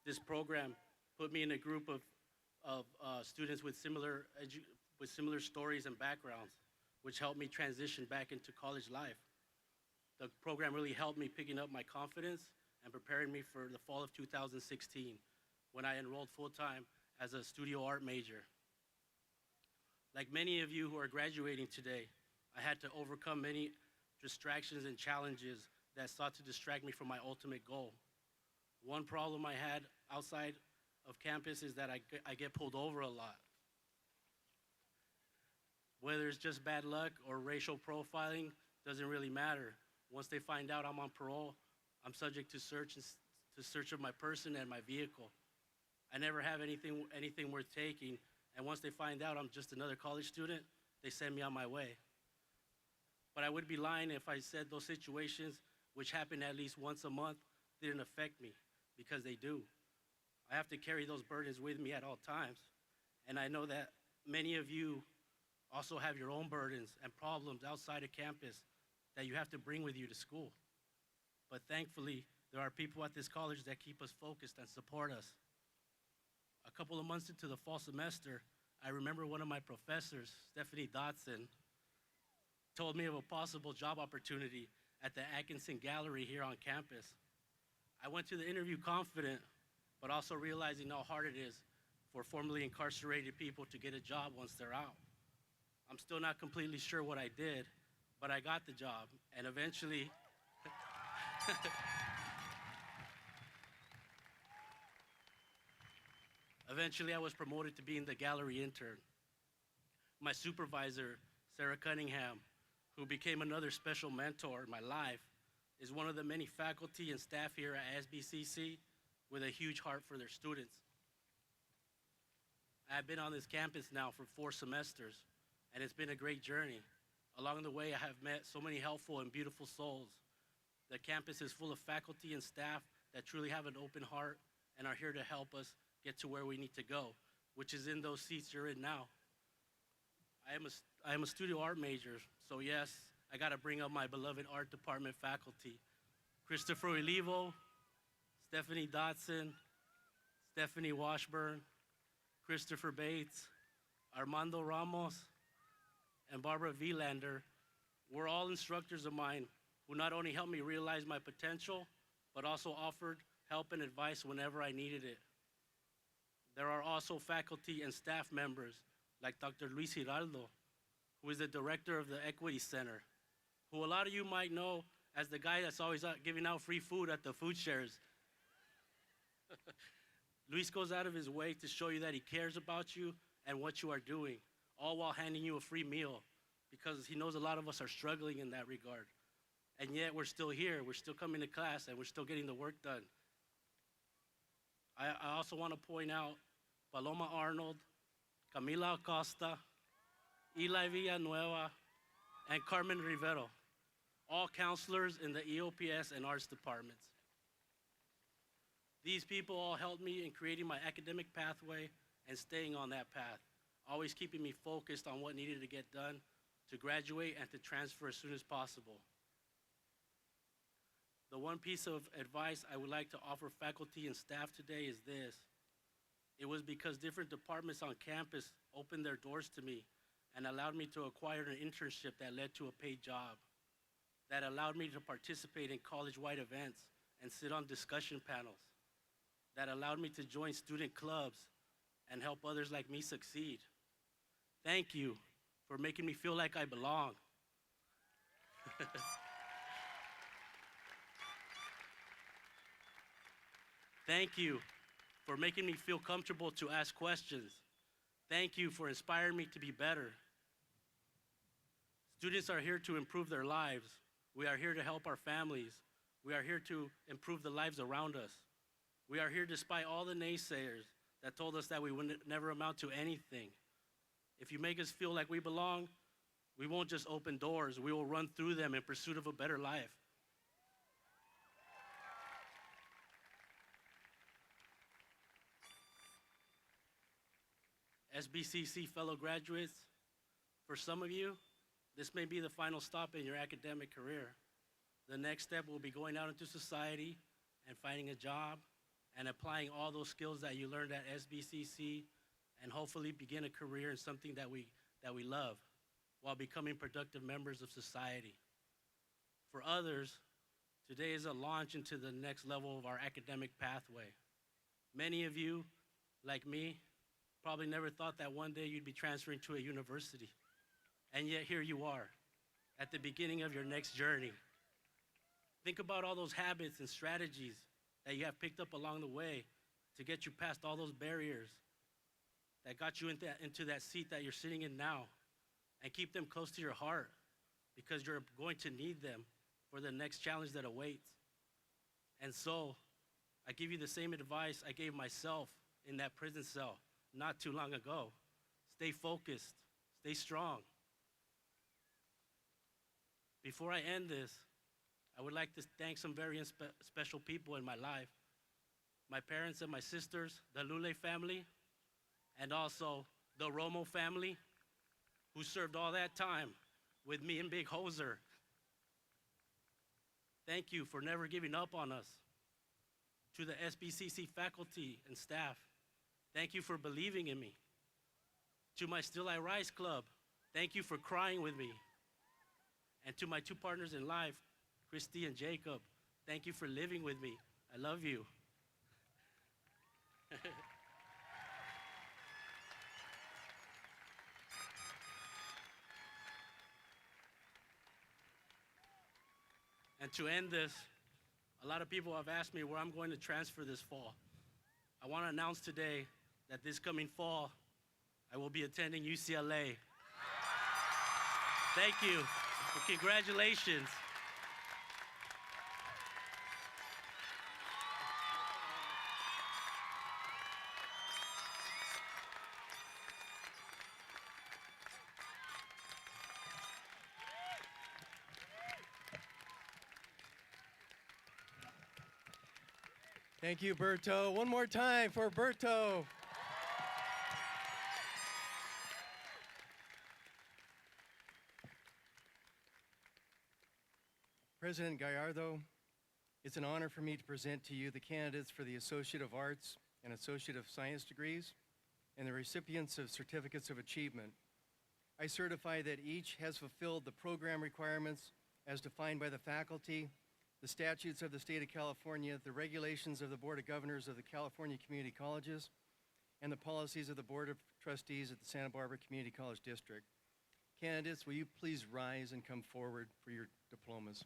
This program put me in a group of students with similar stories and backgrounds, which helped me transition back into college life. The program really helped me picking up my confidence and preparing me for the fall of 2016, when I enrolled full-time as a studio art major. Like many of you who are graduating today, I had to overcome many distractions and challenges that sought to distract me from my ultimate goal. One problem I had outside of campus is that I get pulled over a lot. Whether it's just bad luck or racial profiling, doesn't really matter. Once they find out I'm on parole, I'm subject to search of my person and my vehicle. I never have anything worth taking, and once they find out I'm just another college student, they send me on my way. But I would be lying if I said those situations, which happen at least once a month, didn't affect me, because they do. I have to carry those burdens with me at all times. And I know that many of you also have your own burdens and problems outside of campus that you have to bring with you to school. But thankfully, there are people at this college that keep us focused and support us. A couple of months into the fall semester, I remember one of my professors, Stephanie Dotson, told me of a possible job opportunity at the Atkinson Gallery here on campus. I went to the interview confident, but also realizing how hard it is for formerly incarcerated people to get a job once they're out. I'm still not completely sure what I did, but I got the job, and eventually, I was promoted to being the gallery intern. My supervisor, Sarah Cunningham, who became another special mentor in my life, is one of the many faculty and staff here at SBCC with a huge heart for their students. I've been on this campus now for 4 semesters, and it's been a great journey. Along the way, I have met so many helpful and beautiful souls. The campus is full of faculty and staff that truly have an open heart and are here to help us get to where we need to go, which is in those seats you're in now. I am a studio art major, so yes, I gotta bring up my beloved art department faculty. Christopher Olivo, Stephanie Dotson, Stephanie Washburn, Christopher Bates, Armando Ramos, and Barbara Vielander were all instructors of mine who not only helped me realize my potential, but also offered help and advice whenever I needed it. There are also faculty and staff members like Dr. Luis Giraldo, who is the director of the Equity Center, who a lot of you might know as the guy that's always out giving out free food at the food shares. Luis goes out of his way to show you that he cares about you and what you are doing, all while handing you a free meal, because he knows a lot of us are struggling in that regard. And yet we're still here, we're still coming to class, and we're still getting the work done. I also want to point out Paloma Arnold, Camila Acosta, Eli Villanueva, and Carmen Rivero, all counselors in the EOPS and arts departments. These people all helped me in creating my academic pathway and staying on that path, always keeping me focused on what needed to get done to graduate and to transfer as soon as possible. The one piece of advice I would like to offer faculty and staff today is this. It was because different departments on campus opened their doors to me and allowed me to acquire an internship that led to a paid job, that allowed me to participate in college-wide events and sit on discussion panels, that allowed me to join student clubs and help others like me succeed. Thank you for making me feel like I belong. Thank you for making me feel comfortable to ask questions. Thank you for inspiring me to be better. Students are here to improve their lives. We are here to help our families. We are here to improve the lives around us. We are here despite all the naysayers that told us that we would never amount to anything. If you make us feel like we belong, we won't just open doors, we will run through them in pursuit of a better life. SBCC fellow graduates, for some of you, this may be the final stop in your academic career. The next step will be going out into society and finding a job and applying all those skills that you learned at SBCC and hopefully begin a career in something that we love while becoming productive members of society. For others, today is a launch into the next level of our academic pathway. Many of you, like me, probably never thought that one day you'd be transferring to a university. And yet here you are, at the beginning of your next journey. Think about all those habits and strategies that you have picked up along the way to get you past all those barriers that got you into that seat that you're sitting in now, and keep them close to your heart because you're going to need them for the next challenge that awaits. And so, I give you the same advice I gave myself in that prison cell not too long ago. Stay focused, stay strong. Before I end this, I would like to thank some very special people in my life. My parents and my sisters, the Lule family, and also the Romo family, who served all that time with me and Big Hoser. Thank you for never giving up on us. To the SBCC faculty and staff, thank you for believing in me. To my Still I Rise Club, thank you for crying with me. And to my two partners in life, Christy and Jacob, thank you for living with me. I love you. And to end this, a lot of people have asked me where I'm going to transfer this fall. I want to announce today that this coming fall, I will be attending UCLA. Thank you, and congratulations. Thank you, Berto. One more time for Berto. President Gallardo, it's an honor for me to present to you the candidates for the Associate of Arts and Associate of Science degrees and the recipients of Certificates of Achievement. I certify that each has fulfilled the program requirements as defined by the faculty, the statutes of the state of California, the regulations of the Board of Governors of the California Community Colleges, and the policies of the Board of Trustees at the Santa Barbara Community College District. Candidates, will you please rise and come forward for your diplomas?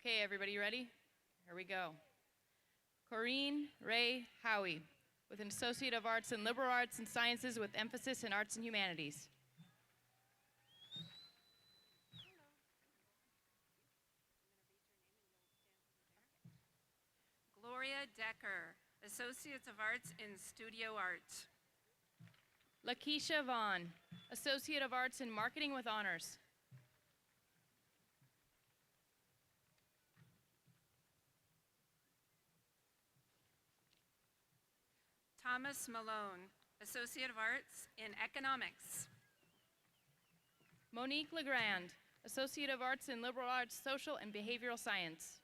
Okay, everybody ready? Here we go. Corinne Ray Howie, with an Associate of Arts in Liberal Arts and Sciences with emphasis in Arts and Humanities. Gloria Decker, Associates of Arts in Studio Art. Lakeisha Vaughn, Associate of Arts in Marketing with Honors. Thomas Malone, Associate of Arts in Economics. Monique Legrand, Associate of Arts in Liberal Arts, Social and Behavioral Science.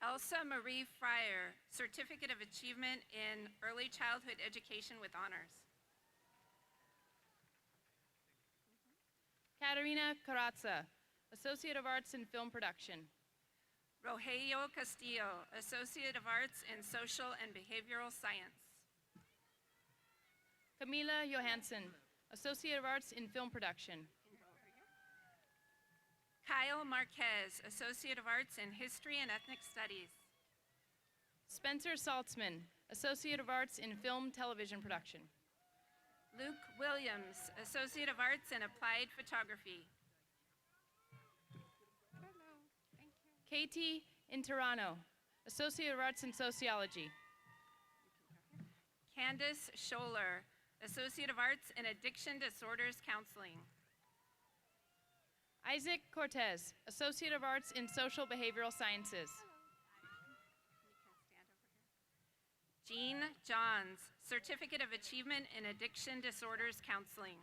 Elsa Marie Fryer, Certificate of Achievement in Early Childhood Education with Honors. Katerina Carazza, Associate of Arts in Film Production. Rogelio Castillo, Associate of Arts in Social and Behavioral Science. Camila Johansson, Associate of Arts in Film Production. Kyle Marquez, Associate of Arts in History and Ethnic Studies. Spencer Saltzman, Associate of Arts in Film Television Production. Luke Williams, Associate of Arts in Applied Photography. Katie Interano, Associate of Arts in Sociology. Candace Scholler, Associate of Arts in Addiction Disorders Counseling. Isaac Cortez, Associate of Arts in Social Behavioral Sciences. Jean Johns, Certificate of Achievement in Addiction Disorders Counseling.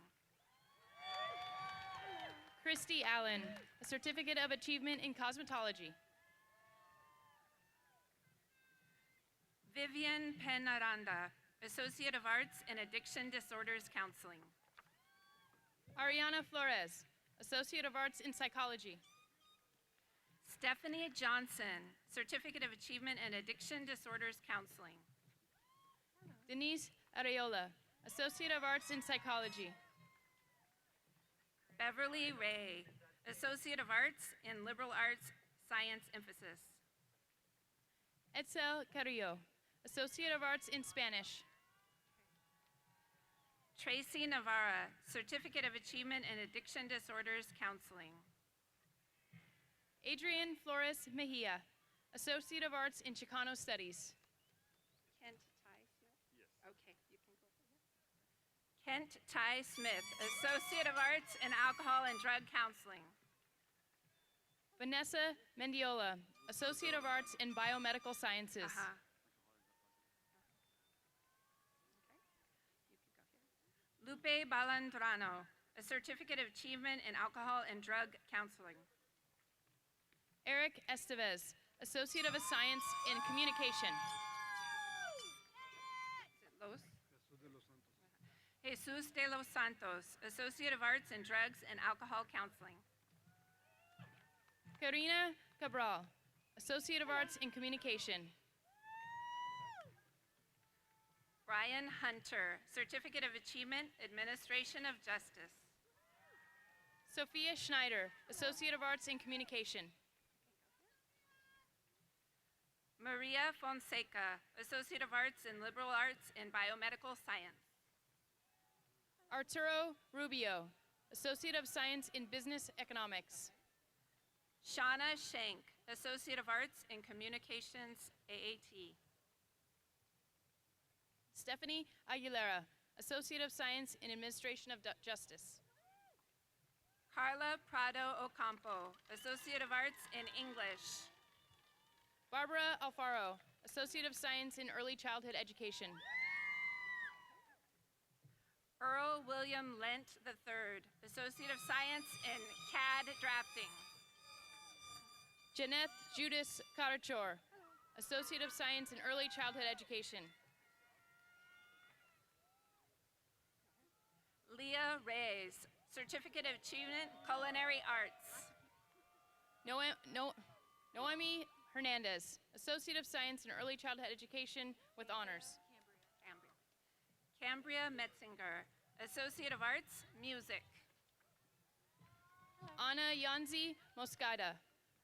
Christy Allen, a Certificate of Achievement in Cosmetology. Vivian Penaranda, Associate of Arts in Addiction Disorders Counseling. Ariana Flores, Associate of Arts in Psychology. Stephanie Johnson, Certificate of Achievement in Addiction Disorders Counseling. Denise Areola, Associate of Arts in Psychology. Beverly Ray, Associate of Arts in Liberal Arts Science Emphasis. Etzel Carrillo, Associate of Arts in Spanish. Tracy Navarra, Certificate of Achievement in Addiction Disorders Counseling. Adrian Flores Mejia, Associate of Arts in Chicano Studies. Kent Ty Smith? Yes. Okay, you can go for it. Kent Ty Smith, Associate of Arts in Alcohol and Drug Counseling. Vanessa Mendiola, Associate of Arts in Biomedical Sciences. Lupe Balandrano, a Certificate of Achievement in Alcohol and Drug Counseling. Eric Estevez, Associate of Science in Communication. Jesus de los Santos, Associate of Arts in Drugs and Alcohol Counseling. Karina Cabral, Associate of Arts in Communication. Brian Hunter, Certificate of Achievement, Administration of Justice. Sophia Schneider, Associate of Arts in Communication. Maria Fonseca, Associate of Arts in Liberal Arts and Biomedical Science. Arturo Rubio, Associate of Science in Business Economics. Shauna Shank, Associate of Arts in Communications, AAT. Stephanie Aguilera, Associate of Science in Administration of Justice. Carla Prado Ocampo, Associate of Arts in English. Barbara Alfaro, Associate of Science in Early Childhood Education. Earl William Lent III, Associate of Science in CAD Drafting. Janeth Judith Carachor, Associate of Science in Early Childhood Education. Leah Reyes, Certificate of Achievement, Culinary Arts. Noemi Hernandez, Associate of Science in Early Childhood Education with Honors. Cambria Metzinger, Associate of Arts, Music. Anna Yanzi Moscada,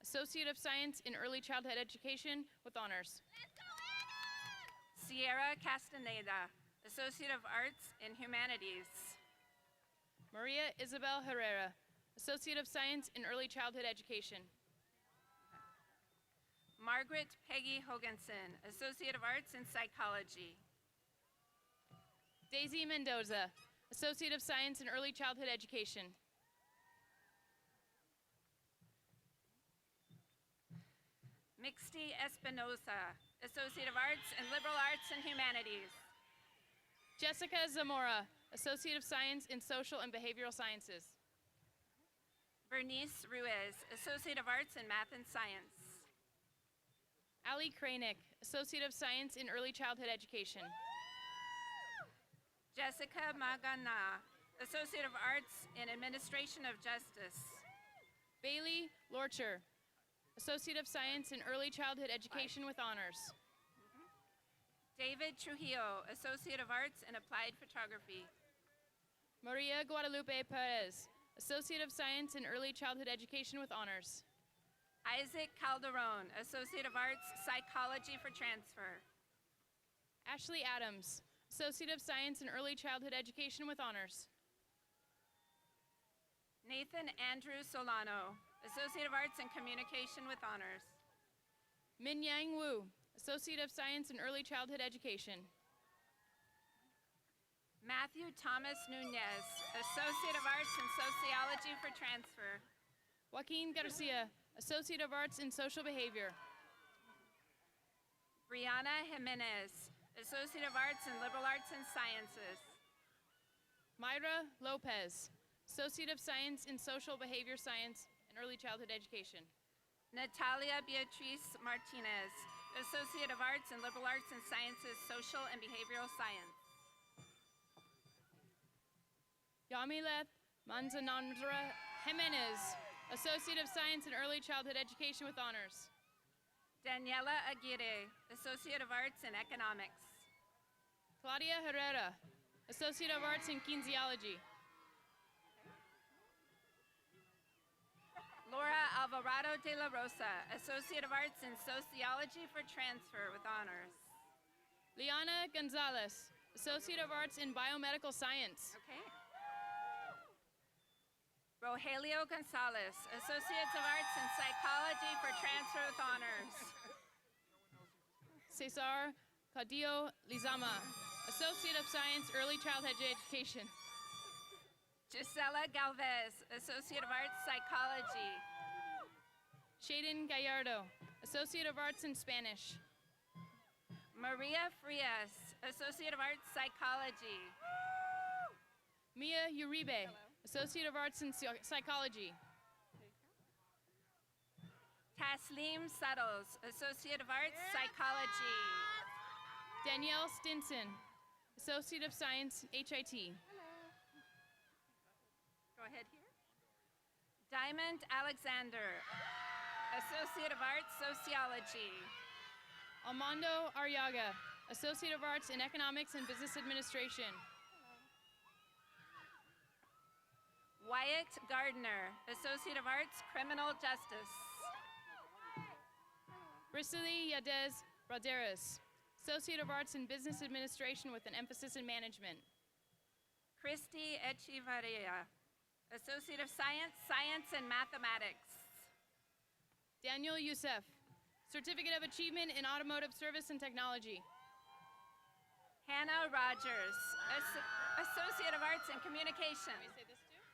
Associate of Science in Early Childhood Education with honors. Sierra Castaneda, Associate of Arts in Humanities. Maria Isabel Herrera, Associate of Science in Early Childhood Education. Margaret Peggy Hoganson, Associate of Arts in Psychology. Daisy Mendoza, Associate of Science in Early Childhood Education. Mixty Espinosa, Associate of Arts in Liberal Arts and Humanities. Jessica Zamora, Associate of Science in Social and Behavioral Sciences. Bernice Ruiz, Associate of Arts in Math and Science. Ali Kranick, Associate of Science in Early Childhood Education. Jessica Magana, Associate of Arts in Administration of Justice. Bailey Lorcher, Associate of Science in Early Childhood Education with honors. David Trujillo, Associate of Arts in Applied Photography. Maria Guadalupe Perez, Associate of Science in Early Childhood Education with honors. Isaac Calderon, Associate of Arts, Psychology for Transfer. Ashley Adams, Associate of Science in Early Childhood Education with honors. Nathan Andrew Solano, Associate of Arts in Communication with honors. Min Yang Wu, Associate of Science in Early Childhood Education. Matthew Thomas Nunez, Associate of Arts in Sociology for Transfer. Joaquin Garcia, Associate of Arts in Social Behavior. Brianna Jimenez, Associate of Arts in Liberal Arts and Sciences. Myra Lopez, Associate of Science in Social Behavior Science and Early Childhood Education. Natalia Beatriz Martinez, Associate of Arts in Liberal Arts and Sciences, Social and Behavioral Science. Yamileth Manzanandra Jimenez, Associate of Science in Early Childhood Education with honors. Daniela Aguirre, Associate of Arts in Economics. Claudia Herrera, Associate of Arts in Kinesiology. Laura Alvarado de la Rosa, Associate of Arts in Sociology for Transfer with honors. Liana Gonzalez, Associate of Arts in Biomedical Science. Okay. Rogelio Gonzalez, Associates of Arts in Psychology for Transfer with honors. Cesar Cadillo Lizama, Associate of Science, Early Childhood Education. Gisela Galvez, Associate of Arts, Psychology. Shaden Gallardo, Associate of Arts in Spanish. Maria Frias, Associate of Arts, Psychology. Mia Uribe, Associate of Arts in Psychology. Taslim Settles, Associate of Arts, Psychology. Danielle Stinson, Associate of Science, HIT. Go ahead here. Diamond Alexander, Associate of Arts, Sociology. Armando Arriaga, Associate of Arts in Economics and Business Administration. Wyatt Gardner, Associate of Arts, Criminal Justice. Bristly Yadez Braderas, Associate of Arts in Business Administration with an emphasis in management. Christy Echevarria, Associate of Science, Science and Mathematics. Daniel Youssef, Certificate of Achievement in Automotive Service and Technology. Hannah Rogers, Associate of Arts in Communication. Can we say this too?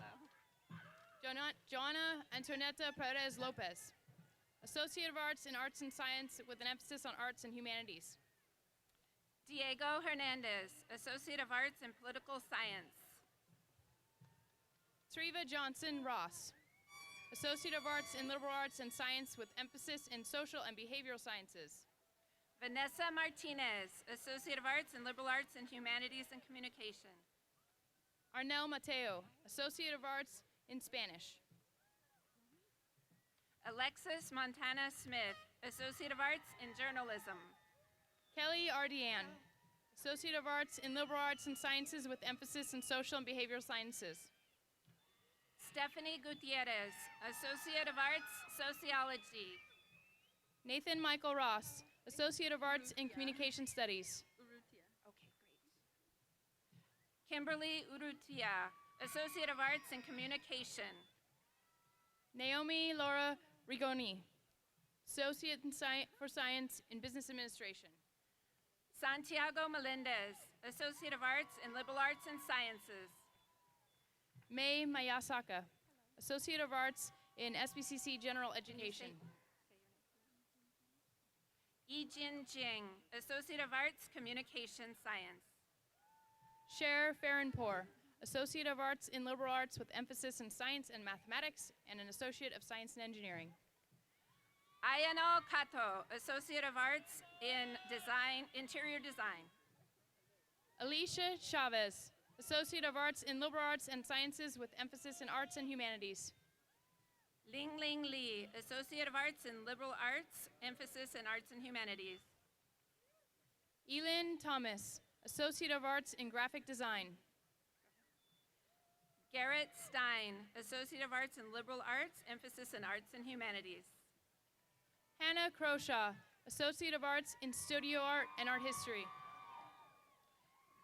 Hello. Joanna Antonetta Perez Lopez, Associate of Arts in Arts and Science with an emphasis on Arts and Humanities. Diego Hernandez, Associate of Arts in Political Science. Treva Johnson Ross, Associate of Arts in Liberal Arts and Science with emphasis in Social and Behavioral Sciences. Vanessa Martinez, Associate of Arts in Liberal Arts and Humanities and Communication. Arnel Mateo, Associate of Arts in Spanish. Alexis Montana Smith, Associate of Arts in Journalism. Kelly Ardian, Associate of Arts in Liberal Arts and Sciences with emphasis in Social and Behavioral Sciences. Stephanie Gutierrez, Associate of Arts, Sociology. Nathan Michael Ross, Associate of Arts in Communication Studies. Kimberly Urrutia, Associate of Arts in Communication. Naomi Laura Rigoni, Associate for Science in Business Administration. Santiago Melendez, Associate of Arts in Liberal Arts and Sciences. May Mayasaka, Associate of Arts in SBCC General Education. Yijin Jing, Associate of Arts, Communication Science. Cher Farrenpour, Associate of Arts in Liberal Arts with emphasis in Science and Mathematics, and an Associate of Science and Engineering. Ayano Kato, Associate of Arts in Design, Interior Design. Alicia Chavez, Associate of Arts in Liberal Arts and Sciences with emphasis in Arts and Humanities. Ling Ling Li, Associate of Arts in Liberal Arts, emphasis in Arts and Humanities. Elin Thomas, Associate of Arts in Graphic Design. Garrett Stein, Associate of Arts in Liberal Arts, emphasis in Arts and Humanities. Hannah Croshaw, Associate of Arts in Studio Art and Art History.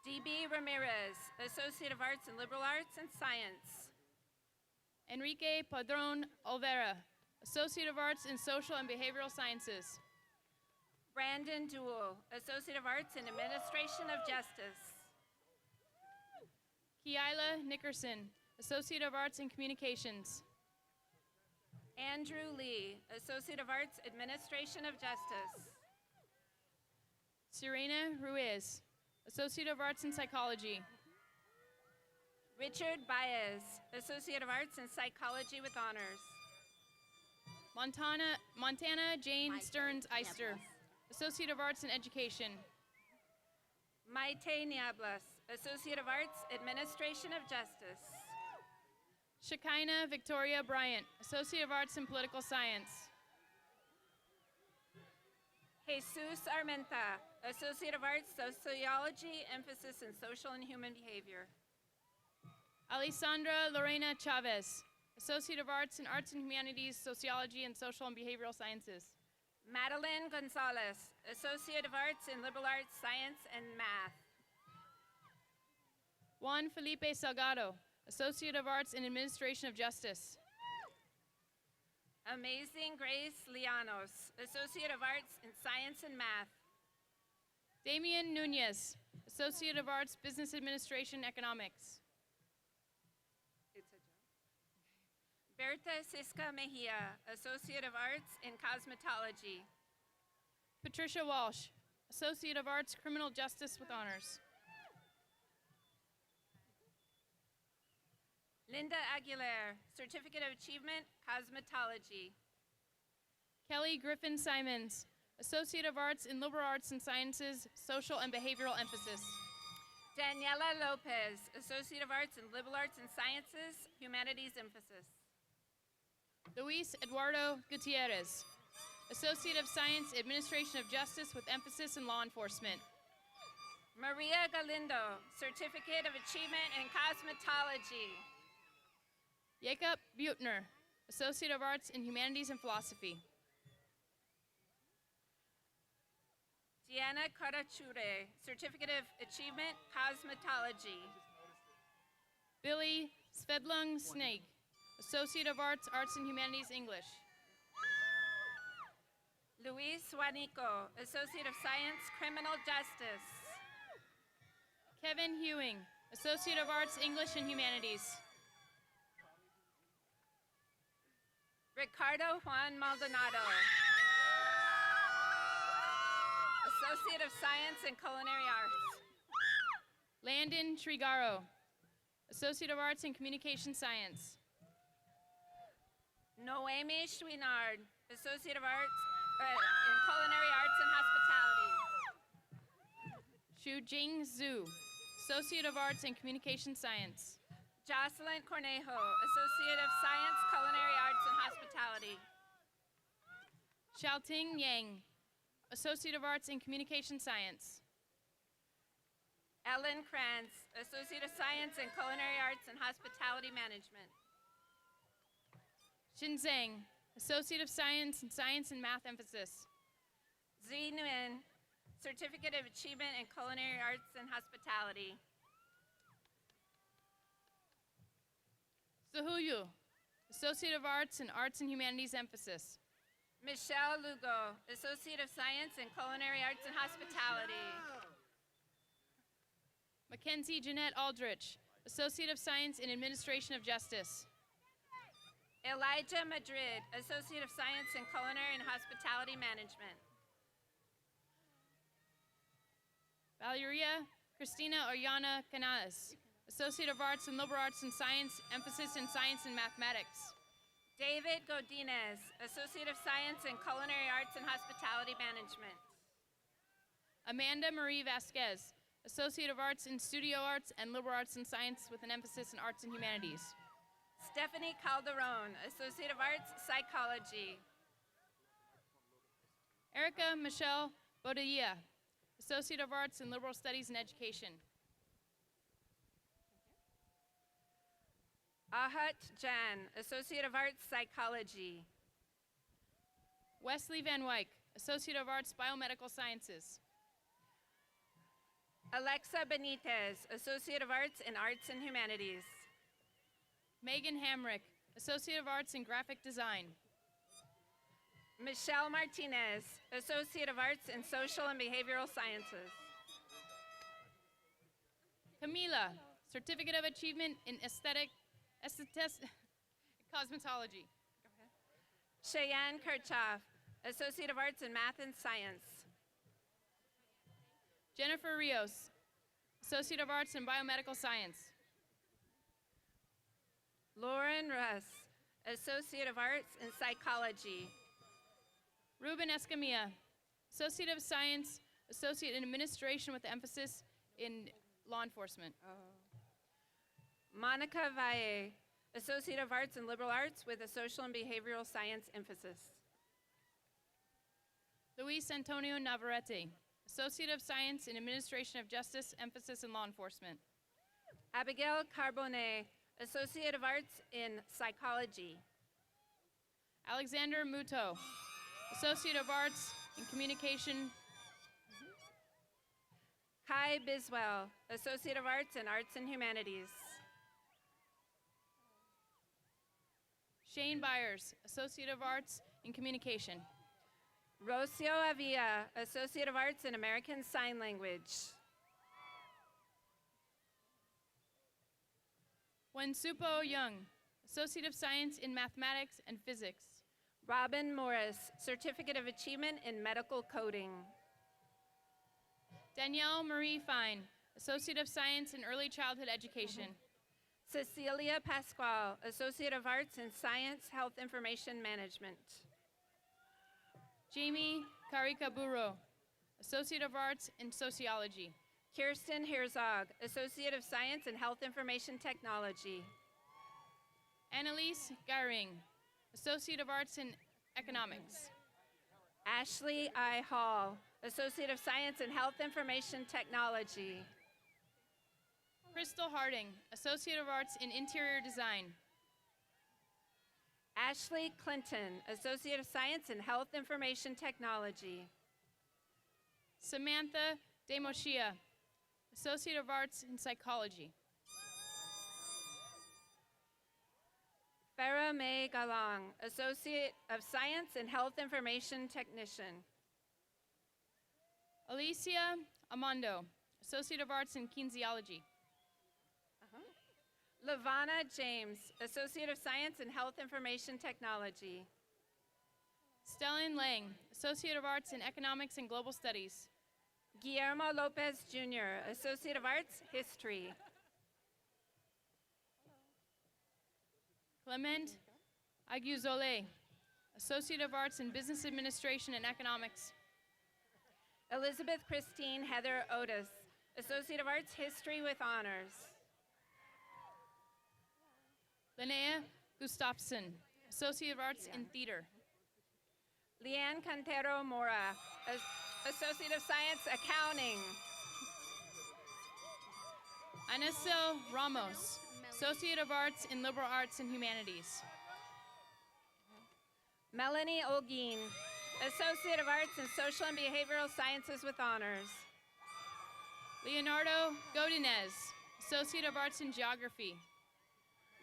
D.B. Ramirez, Associate of Arts in Liberal Arts and Science. Enrique Padron Olvera, Associate of Arts in Social and Behavioral Sciences. Brandon Duell, Associate of Arts in Administration of Justice. Kiala Nickerson, Associate of Arts in Communications. Andrew Lee, Associate of Arts, Administration of Justice. Serena Ruiz, Associate of Arts in Psychology. Richard Baez, Associate of Arts in Psychology with Honors. Montana Jane Stearns Eister, Associate of Arts in Education. Maite Niablas, Associate of Arts, Administration of Justice. Shekinah Victoria Bryant, Associate of Arts in Political Science. Jesus Armenta, Associate of Arts, Sociology, emphasis in Social and Human Behavior. Alessandra Lorena Chavez, Associate of Arts in Arts and Humanities, Sociology, and Social and Behavioral Sciences. Madeline Gonzalez, Associate of Arts in Liberal Arts, Science, and Math. Juan Felipe Salgado, Associate of Arts in Administration of Justice. Amazing Grace Llanos, Associate of Arts in Science and Math. Damian Nunez, Associate of Arts, Business Administration, Economics. Berta Siska Mejia, Associate of Arts in Cosmetology. Patricia Walsh, Associate of Arts, Criminal Justice with Honors. Linda Aguilera, Certificate of Achievement, Cosmetology. Kelly Griffin Simons, Associate of Arts in Liberal Arts and Sciences, Social and Behavioral Emphasis. Daniela Lopez, Associate of Arts in Liberal Arts and Sciences, Humanities Emphasis. Luis Eduardo Gutierrez, Associate of Science, Administration of Justice with emphasis in Law Enforcement. Maria Galindo, Certificate of Achievement in Cosmetology. Jacob Buechner, Associate of Arts in Humanities and Philosophy. Diana Carachure, Certificate of Achievement, Cosmetology. Billy Svedlung Snake, Associate of Arts, Arts and Humanities, English. Luis Juanico, Associate of Science, Criminal Justice. Kevin Hewing, Associate of Arts, English and Humanities. Ricardo Juan Maldonado, Associate of Science in Culinary Arts. Landon Trigaro, Associate of Arts in Communication Science. Noemi Chouinard, Associate of Arts in Culinary Arts and Hospitality. Shujing Zhu, Associate of Arts in Communication Science. Jocelyn Cornejo, Associate of Science, Culinary Arts and Hospitality. Xiaoting Yang, Associate of Arts in Communication Science. Ellen Krantz, Associate of Science in Culinary Arts and Hospitality Management. Shin Zhang, Associate of Science in Science and Math emphasis. Zi Nguyen, Certificate of Achievement in Culinary Arts and Hospitality. Suhu Yu, Associate of Arts in Arts and Humanities emphasis. Michelle Lugo, Associate of Science in Culinary Arts and Hospitality. Mackenzie Jeanette Aldrich, Associate of Science in Administration of Justice. Elijah Madrid, Associate of Science in Culinary and Hospitality Management. Valeria Christina Oriana Canales, Associate of Arts in Liberal Arts and Science, emphasis in Science and Mathematics. David Godinez, Associate of Science in Culinary Arts and Hospitality Management. Amanda Marie Vasquez, Associate of Arts in Studio Arts and Liberal Arts and Science with an emphasis in Arts and Humanities. Stephanie Calderon, Associate of Arts, Psychology. Erica Michelle Bodilla, Associate of Arts in Liberal Studies and Education. Ahat Jan, Associate of Arts, Psychology. Wesley Van Wyk, Associate of Arts, Biomedical Sciences. Alexa Benitez, Associate of Arts in Arts and Humanities. Megan Hamrick, Associate of Arts in Graphic Design. Michelle Martinez, Associate of Arts in Social and Behavioral Sciences. Camila, Certificate of Achievement in Cosmetology. Cheyenne Kirchhoff, Associate of Arts in Math and Science. Jennifer Rios, Associate of Arts in Biomedical Science. Lauren Russ, Associate of Arts in Psychology. Ruben Escamilla, Associate of Science, Associate in Administration with emphasis in Law Enforcement. Monica Valle, Associate of Arts in Liberal Arts with a Social and Behavioral Science emphasis. Luis Antonio Navarrete, Associate of Science in Administration of Justice, emphasis in Law Enforcement. Abigail Carbonet, Associate of Arts in Psychology. Alexander Muto, Associate of Arts in Communication. Kai Biswell, Associate of Arts in Arts and Humanities. Shane Byers, Associate of Arts in Communication. Rocio Avila, Associate of Arts in American Sign Language. Wensupo Young, Associate of Science in Mathematics and Physics. Robin Morris, Certificate of Achievement in Medical Coding. Danielle Marie Fine, Associate of Science in Early Childhood Education. Cecilia Pascual, Associate of Arts in Science, Health Information Management. Jamie Karikaburo, Associate of Arts in Sociology. Kirsten Herzog, Associate of Science in Health Information Technology. Annalise Garing, Associate of Arts in Economics. Ashley I. Hall, Associate of Science in Health Information Technology. Crystal Harding, Associate of Arts in Interior Design. Ashley Clinton, Associate of Science in Health Information Technology. Samantha Demoshia, Associate of Arts in Psychology. Farah May Galang, Associate of Science in Health Information Technician. Alicia Amando, Associate of Arts in Kinesiology. Lavana James, Associate of Science in Health Information Technology. Stellan Lang, Associate of Arts in Economics and Global Studies. Guillermo Lopez Jr., Associate of Arts, History. Clement Aguizole, Associate of Arts in Business Administration and Economics. Elizabeth Christine Heather Otis, Associate of Arts, History with Honors. Linnea Gustafson, Associate of Arts in Theater. Leanne Cantero Mora, Associate of Science, Accounting. Anacel Ramos, Associate of Arts in Liberal Arts and Humanities. Melanie Olguin, Associate of Arts in Social and Behavioral Sciences with honors. Leonardo Godinez, Associate of Arts in Geography.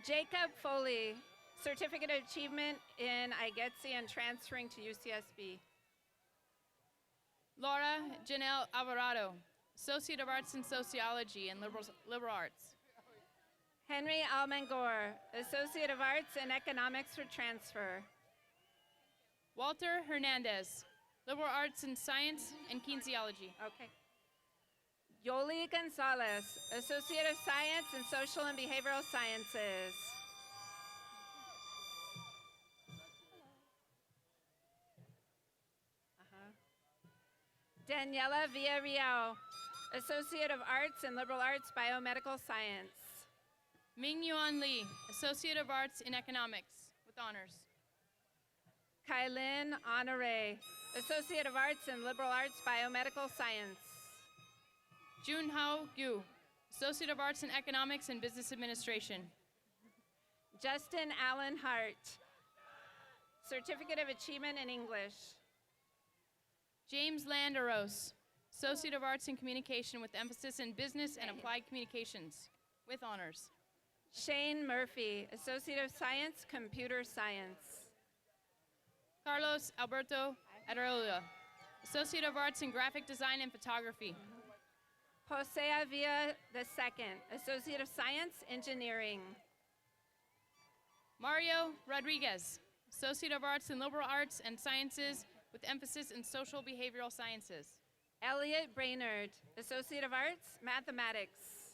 Jacob Foley, Certificate of Achievement in IGETSI and transferring to UCSB. Laura Janelle Alvarado, Associate of Arts in Sociology and Liberal Arts. Henry Almangor, Associate of Arts in Economics for transfer. Walter Hernandez, Liberal Arts in Science and Kinesiology. Okay. Yoli Gonzalez, Associate of Science in Social and Behavioral Sciences. Daniela Villarreal, Associate of Arts in Liberal Arts Biomedical Science. Ming Yuan Lee, Associate of Arts in Economics with honors. Kailin Honore, Associate of Arts in Liberal Arts Biomedical Science. Junhao Gu, Associate of Arts in Economics and Business Administration. Justin Allen Hart, Certificate of Achievement in English. James Landeros, Associate of Arts in Communication with emphasis in Business and Applied Communications with honors. Shane Murphy, Associate of Science, Computer Science. Carlos Alberto Arreola, Associate of Arts in Graphic Design and Photography. Jose Avila II, Associate of Science, Engineering. Mario Rodriguez, Associate of Arts in Liberal Arts and Sciences with emphasis in Social Behavioral Sciences. Elliot Brainerd, Associate of Arts, Mathematics.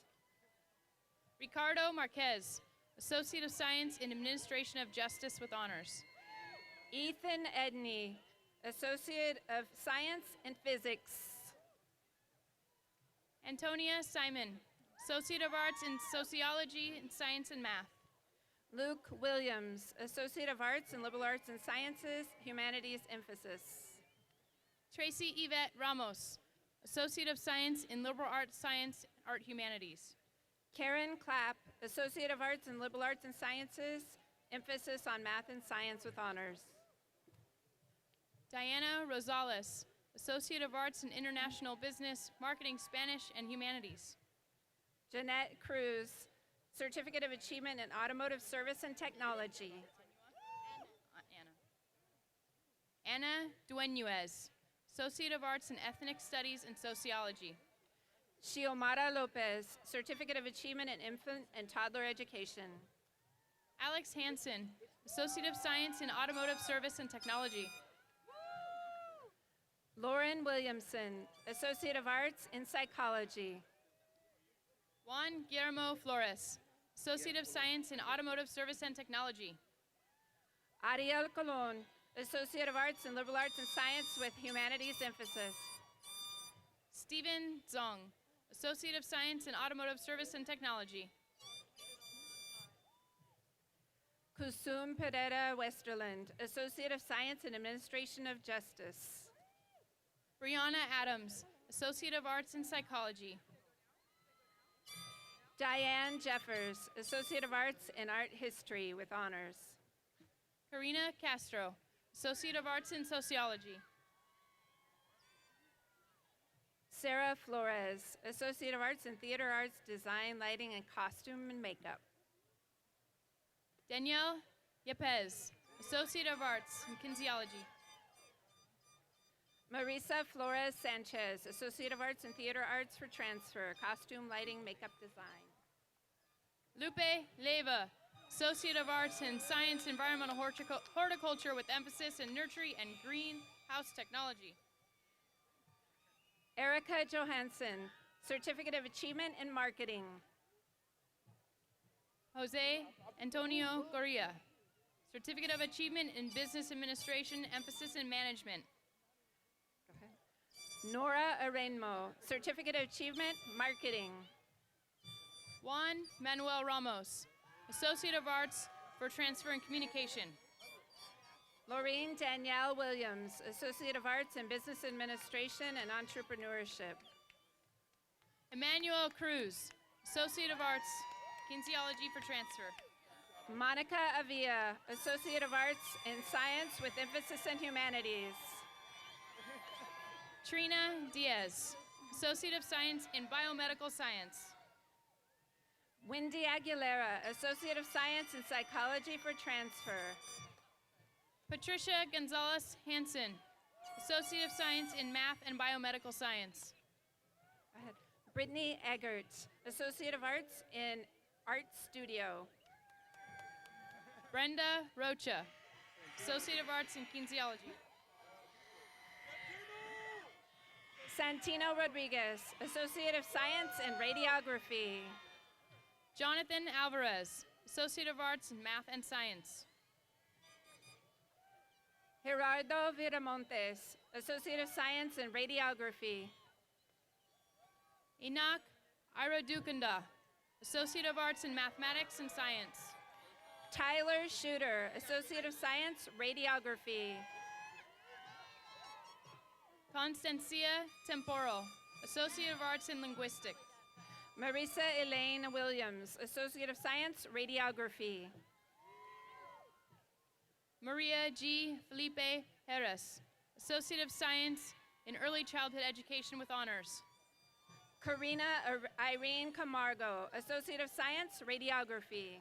Ricardo Marquez, Associate of Science in Administration of Justice with honors. Ethan Edney, Associate of Science in Physics. Antonia Simon, Associate of Arts in Sociology and Science and Math. Luke Williams, Associate of Arts in Liberal Arts and Sciences, Humanities emphasis. Tracy Yvette Ramos, Associate of Science in Liberal Arts, Science, Art Humanities. Karen Clapp, Associate of Arts in Liberal Arts and Sciences, emphasis on Math and Science with honors. Diana Rosales, Associate of Arts in International Business, Marketing, Spanish, and Humanities. Jeanette Cruz, Certificate of Achievement in Automotive Service and Technology. Anna Duenuez, Associate of Arts in Ethnic Studies and Sociology. Xiomara Lopez, Certificate of Achievement in Infant and Toddler Education. Alex Hansen, Associate of Science in Automotive Service and Technology. Lauren Williamson, Associate of Arts in Psychology. Juan Guillermo Flores, Associate of Science in Automotive Service and Technology. Ariel Colon, Associate of Arts in Liberal Arts and Science with Humanities emphasis. Stephen Zong, Associate of Science in Automotive Service and Technology. Kusum Pereira Westerland, Associate of Science in Administration of Justice. Brianna Adams, Associate of Arts in Psychology. Diane Jeffers, Associate of Arts in Art History with honors. Karina Castro, Associate of Arts in Sociology. Sarah Flores, Associate of Arts in Theater Arts, Design, Lighting, and Costume and Makeup. Danielle Yepes, Associate of Arts in Kinesiology. Marisa Flores Sanchez, Associate of Arts in Theater Arts for transfer, Costume, Lighting, Makeup Design. Lupe Leva, Associate of Arts in Science, Environmental Horticulture with emphasis in nursery and greenhouse technology. Erica Johansson, Certificate of Achievement in Marketing. Jose Antonio Correa, Certificate of Achievement in Business Administration, emphasis in management. Nora Arenmo, Certificate of Achievement, Marketing. Juan Manuel Ramos, Associate of Arts for Transfer and Communication. Laureen Danielle Williams, Associate of Arts in Business Administration and Entrepreneurship. Emmanuel Cruz, Associate of Arts, Kinesiology for Transfer. Monica Avila, Associate of Arts in Science with emphasis in Humanities. Trina Diaz, Associate of Science in Biomedical Science. Wendy Aguilera, Associate of Science in Psychology for Transfer. Patricia Gonzalez Hansen, Associate of Science in Math and Biomedical Science. Go ahead. Brittany Eggert, Associate of Arts in Art Studio. Brenda Rocha, Associate of Arts in Kinesiology. Santino Rodriguez, Associate of Science in Radiography. Jonathan Alvarez, Associate of Arts in Math and Science. Gerardo Viramontes, Associate of Science in Radiography. Enoch Irodukunda, Associate of Arts in Mathematics and Science. Tyler Shooter, Associate of Science, Radiography. Constancia Temporal, Associate of Arts in Linguistics. Marisa Elaine Williams, Associate of Science, Radiography. Maria G. Felipe Jerez, Associate of Science in Early Childhood Education with Honors. Karina Irene Camargo, Associate of Science, Radiography.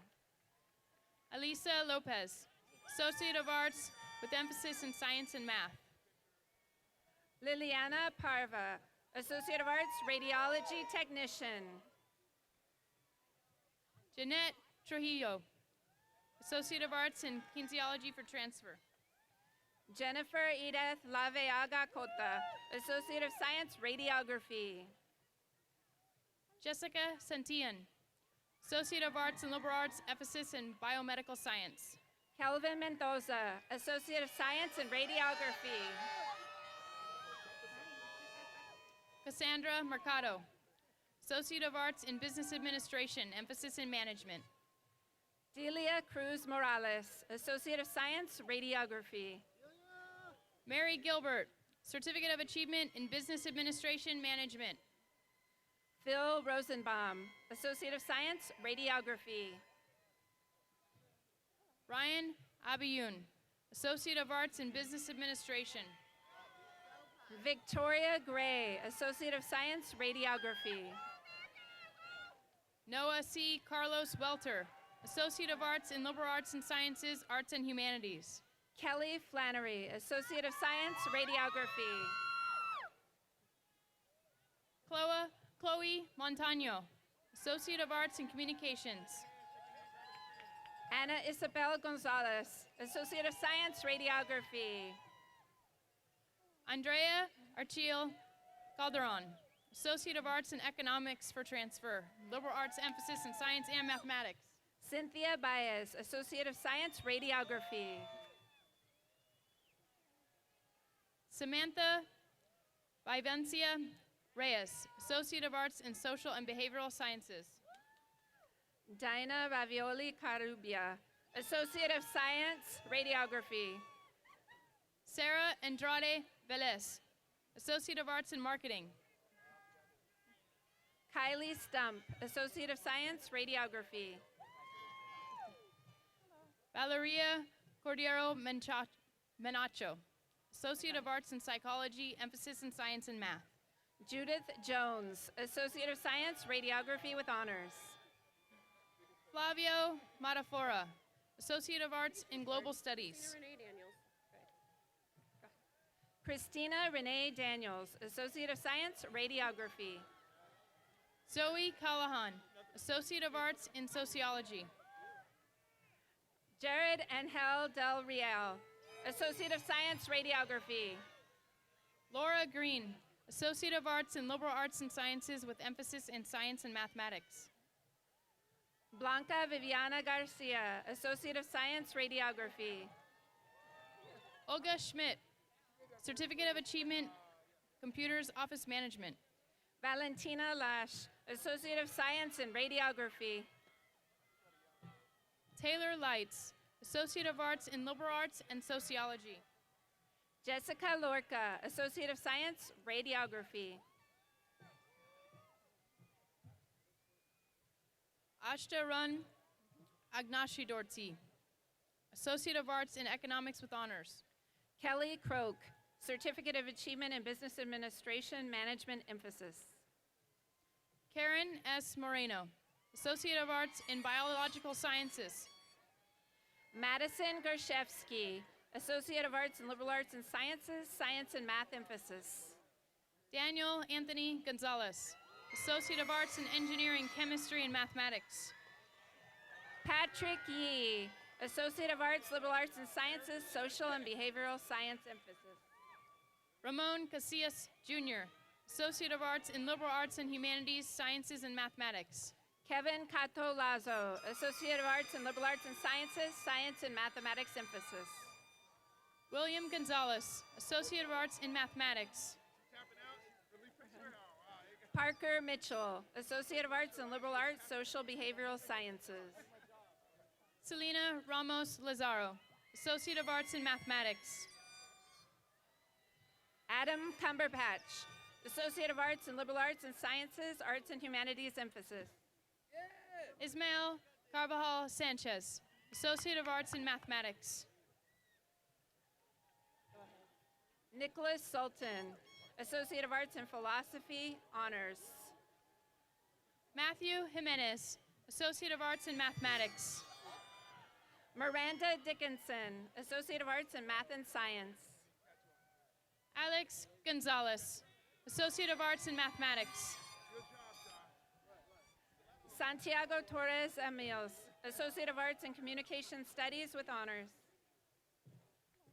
Elisa Lopez, Associate of Arts with emphasis in Science and Math. Liliana Parva, Associate of Arts, Radiology Technician. Jeanette Trujillo, Associate of Arts in Kinesiology for Transfer. Jennifer Edith Laveaga Cota, Associate of Science, Radiography. Jessica Santillan, Associate of Arts in Liberal Arts, emphasis in Biomedical Science. Kelvin Mendoza, Associate of Science in Radiography. Cassandra Mercado, Associate of Arts in Business Administration, emphasis in Management. Delia Cruz Morales, Associate of Science, Radiography. Mary Gilbert, Certificate of Achievement in Business Administration Management. Phil Rosenbaum, Associate of Science, Radiography. Ryan Abiyun, Associate of Arts in Business Administration. Victoria Gray, Associate of Science, Radiography. Noah C. Carlos Welter, Associate of Arts in Liberal Arts and Sciences, Arts and Humanities. Kelly Flannery, Associate of Science, Radiography. Chloe Montano, Associate of Arts in Communications. Ana Isabel Gonzalez, Associate of Science, Radiography. Andrea Archil Calderon, Associate of Arts in Economics for Transfer, Liberal Arts emphasis in Science and Mathematics. Cynthia Baez, Associate of Science, Radiography. Samantha Vivencia Reyes, Associate of Arts in Social and Behavioral Sciences. Dinah Ravioli Carubia, Associate of Science, Radiography. Sarah Andrade Velez, Associate of Arts in Marketing. Kylie Stump, Associate of Science, Radiography. Valeria Cordero Menacho, Associate of Arts in Psychology, emphasis in Science and Math. Judith Jones, Associate of Science, Radiography with Honors. Flavio Matafora, Associate of Arts in Global Studies. Christina Renee Daniels, Associate of Science, Radiography. Zoe Callahan, Associate of Arts in Sociology. Jared Angel Del Real, Associate of Science, Radiography. Laura Green, Associate of Arts in Liberal Arts and Sciences with emphasis in Science and Mathematics. Blanca Viviana Garcia, Associate of Science, Radiography. Olga Schmidt, Certificate of Achievement, Computers Office Management. Valentina Lash, Associate of Science in Radiography. Taylor Lights, Associate of Arts in Liberal Arts and Sociology. Jessica Lorca, Associate of Science, Radiography. Ashta Run Agnashi Dorti, Associate of Arts in Economics with Honors. Kelly Croak, Certificate of Achievement in Business Administration, Management Emphasis. Karen S. Moreno, Associate of Arts in Biological Sciences. Madison Gershevsky, Associate of Arts in Liberal Arts and Sciences, Science and Math Emphasis. Daniel Anthony Gonzalez, Associate of Arts in Engineering, Chemistry, and Mathematics. Patrick Yee, Associate of Arts, Liberal Arts and Sciences, Social and Behavioral Science Emphasis. Ramon Casillas Jr., Associate of Arts in Liberal Arts and Humanities, Sciences, and Mathematics. Kevin Cato Lazo, Associate of Arts in Liberal Arts and Sciences, Science and Mathematics Emphasis. William Gonzalez, Associate of Arts in Mathematics. Parker Mitchell, Associate of Arts in Liberal Arts, Social Behavioral Sciences. Selena Ramos Lazaro, Associate of Arts in Mathematics. Adam Cumberpatch, Associate of Arts in Liberal Arts and Sciences, Arts and Humanities Emphasis. Ismael Carvajal Sanchez, Associate of Arts in Mathematics. Nicholas Sultan, Associate of Arts in Philosophy, Honors. Matthew Jimenez, Associate of Arts in Mathematics. Miranda Dickinson, Associate of Arts in Math and Science. Alex Gonzalez, Associate of Arts in Mathematics. Santiago Torres Amios, Associate of Arts in Communication Studies with Honors.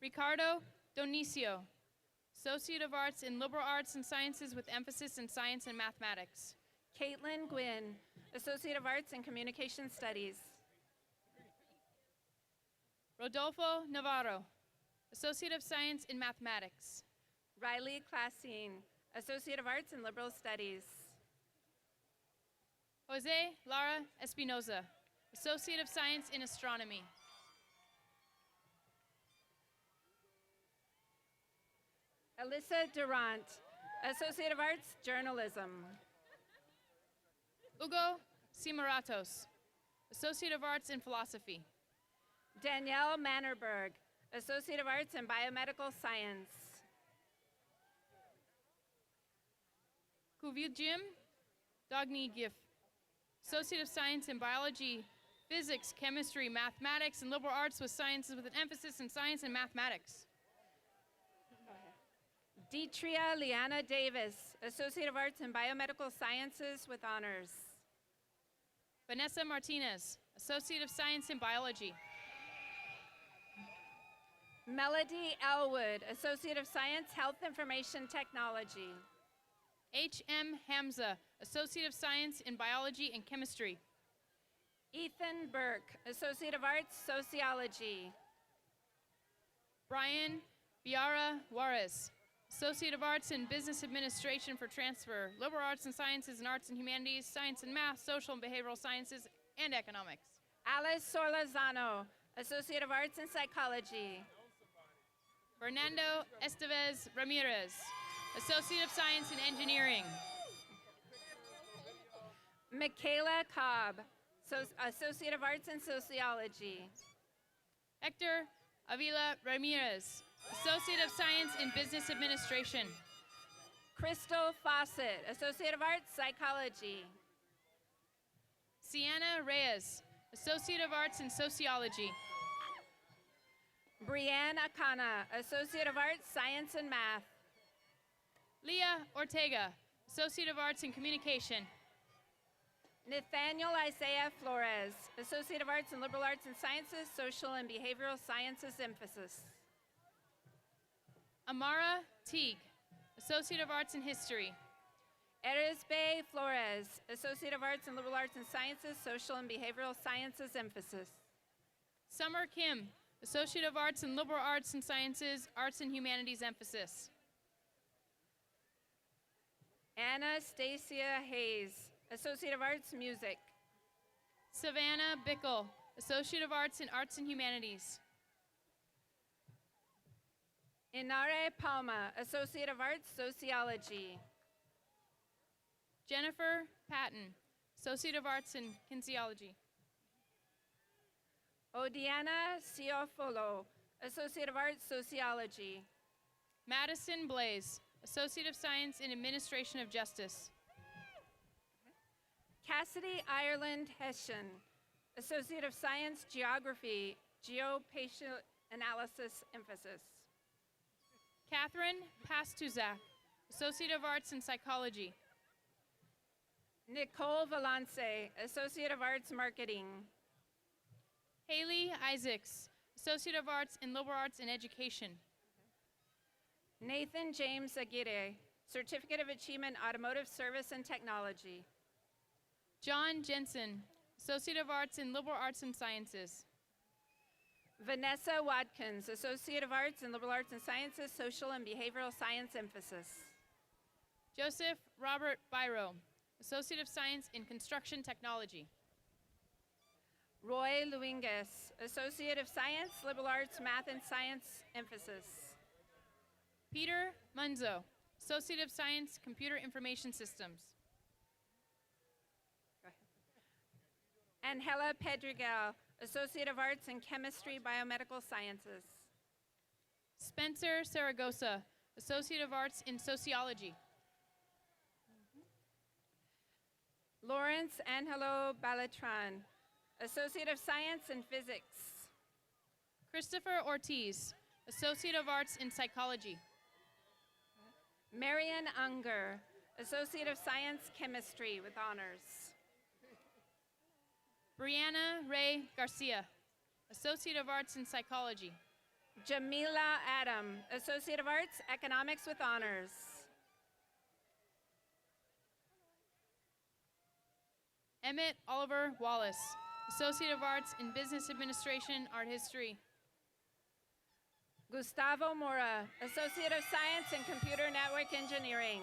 Ricardo Donicio, Associate of Arts in Liberal Arts and Sciences with emphasis in Science and Mathematics. Caitlin Gwynn, Associate of Arts in Communication Studies. Rodolfo Navarro, Associate of Science in Mathematics. Riley Classine, Associate of Arts in Liberal Studies. Jose Lara Espinoza, Associate of Science in Astronomy. Alyssa Durant, Associate of Arts, Journalism. Hugo Simaratos, Associate of Arts in Philosophy. Danielle Mannerberg, Associate of Arts in Biomedical Science. Kuvyujim Dagny Gif, Associate of Science in Biology, Physics, Chemistry, Mathematics, and Liberal Arts with Sciences with an emphasis in Science and Mathematics. Deetria Liana Davis, Associate of Arts in Biomedical Sciences with Honors. Vanessa Martinez, Associate of Science in Biology. Melody Elwood, Associate of Science, Health Information Technology. H.M. Hamza, Associate of Science in Biology and Chemistry. Ethan Burke, Associate of Arts, Sociology. Brian Biara Juarez, Associate of Arts in Business Administration for Transfer, Liberal Arts and Sciences and Arts and Humanities, Science and Math, Social and Behavioral Sciences, and Economics. Alice Sorlazano, Associate of Arts in Psychology. Fernando Estevez Ramirez, Associate of Science in Engineering. Michaela Cobb, Associate of Arts in Sociology. Hector Avila Ramirez, Associate of Science in Business Administration. Crystal Fawcett, Associate of Arts, Psychology. Sienna Reyes, Associate of Arts in Sociology. Brianne Akana, Associate of Arts, Science and Math. Leah Ortega, Associate of Arts in Communication. Nathaniel Isaiah Flores, Associate of Arts in Liberal Arts and Sciences, Social and Behavioral Sciences Emphasis. Amara Teague, Associate of Arts in History. Erisbe Flores, Associate of Arts in Liberal Arts and Sciences, Social and Behavioral Sciences Emphasis. Summer Kim, Associate of Arts in Liberal Arts and Sciences, Arts and Humanities Emphasis. Anastasia Hayes, Associate of Arts, Music. Savannah Bickle, Associate of Arts in Arts and Humanities. Inare Palma, Associate of Arts, Sociology. Jennifer Patton, Associate of Arts in Kinesiology. Odiana Ciofolo, Associate of Arts, Sociology. Madison Blaze, Associate of Science in Administration of Justice. Cassidy Ireland Hessian, Associate of Science, Geography, Geospatial Analysis, emphasis. Catherine Pastuzak, Associate of Arts in Psychology. Nicole Valance, Associate of Arts, Marketing. Haley Isaacs, Associate of Arts in Liberal Arts and Education. Nathan James Aguirre, Certificate of Achievement, Automotive Service and Technology. John Jensen, Associate of Arts in Liberal Arts and Sciences. Vanessa Watkins, Associate of Arts in Liberal Arts and Sciences, Social and Behavioral Science, emphasis. Joseph Robert Biro, Associate of Science in Construction Technology. Roy Luingas, Associate of Science, Liberal Arts, Math and Science, emphasis. Peter Munzo, Associate of Science, Computer Information Systems. Angela Pedregal, Associate of Arts in Chemistry, Biomedical Sciences. Spencer Saragosa, Associate of Arts in Sociology. Lawrence Angelo Balatran, Associate of Science in Physics. Christopher Ortiz, Associate of Arts in Psychology. Marian Unger, Associate of Science, Chemistry with honors. Brianna Ray Garcia, Associate of Arts in Psychology. Jamila Adam, Associate of Arts, Economics with honors. Emmett Oliver Wallace, Associate of Arts in Business Administration, Art History. Gustavo Mora, Associate of Science in Computer Network Engineering.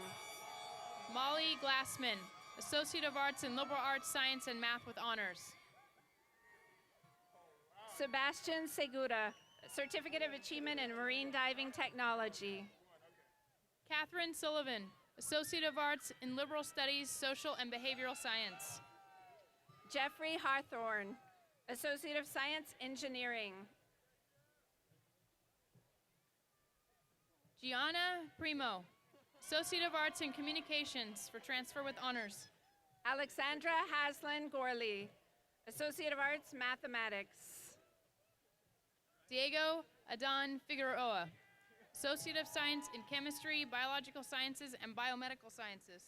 Molly Glassman, Associate of Arts in Liberal Arts, Science, and Math with honors. Sebastian Segura, Certificate of Achievement in Marine Diving Technology. Catherine Sullivan, Associate of Arts in Liberal Studies, Social and Behavioral Science. Jeffrey Hawthorne, Associate of Science, Engineering. Gianna Primo, Associate of Arts in Communications for transfer with honors. Alexandra Haslin Gorley, Associate of Arts, Mathematics. Diego Adan Figueroa, Associate of Science in Chemistry, Biological Sciences, and Biomedical Sciences.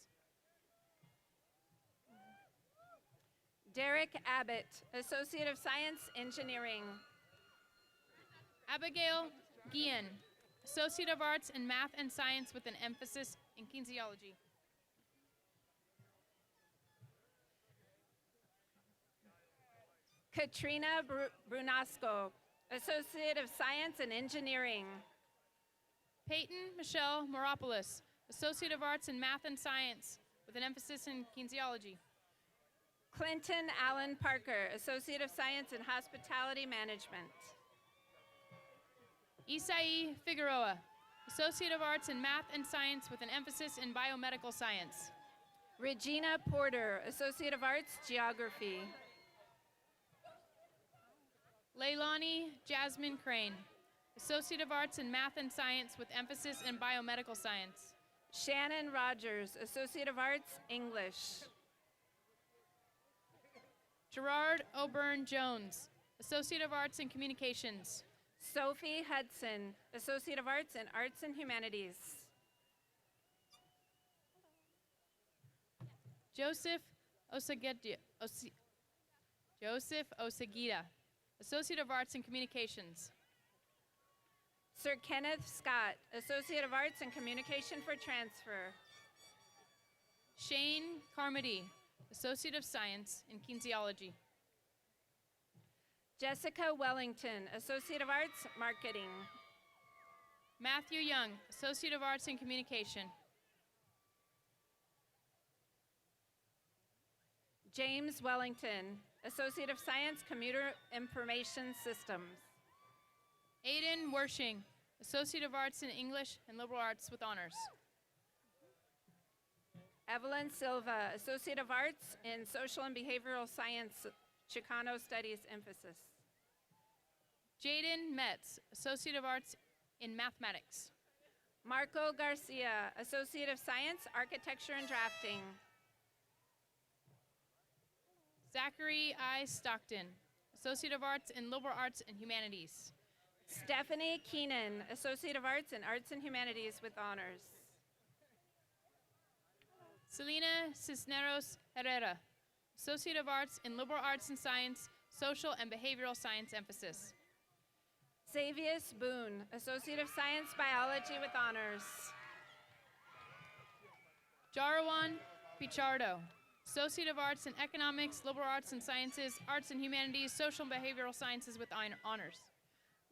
Derek Abbott, Associate of Science, Engineering. Abigail Guillen, Associate of Arts in Math and Science with an emphasis in kinesiology. Katrina Brunasco, Associate of Science in Engineering. Peyton Michelle Moropoulos, Associate of Arts in Math and Science with an emphasis in kinesiology. Clinton Allen Parker, Associate of Science in Hospitality Management. Isai Figueroa, Associate of Arts in Math and Science with an emphasis in Biomedical Science. Regina Porter, Associate of Arts, Geography. Leilani Jasmine Crane, Associate of Arts in Math and Science with emphasis in Biomedical Science. Shannon Rogers, Associate of Arts, English. Gerard O'Byrne Jones, Associate of Arts in Communications. Sophie Hudson, Associate of Arts in Arts and Humanities. Joseph Osagida, Associate of Arts in Communications. Sir Kenneth Scott, Associate of Arts in Communication for Transfer. Shane Carmody, Associate of Science in Kinesiology. Jessica Wellington, Associate of Arts, Marketing. Matthew Young, Associate of Arts in Communication. James Wellington, Associate of Science, Computer Information Systems. Aiden Wershing, Associate of Arts in English and Liberal Arts with honors. Evelyn Silva, Associate of Arts in Social and Behavioral Science, Chicano Studies emphasis. Jaden Metz, Associate of Arts in Mathematics. Marco Garcia, Associate of Science, Architecture and Drafting. Zachary I. Stockton, Associate of Arts in Liberal Arts and Humanities. Stephanie Keenan, Associate of Arts in Arts and Humanities with honors. Selena Cisneros Herrera, Associate of Arts in Liberal Arts and Science, Social and Behavioral Science emphasis. Xavius Boone, Associate of Science, Biology with honors. Jarawan Pichardo, Associate of Arts in Economics, Liberal Arts and Sciences, Arts and Humanities, Social and Behavioral Sciences with honors.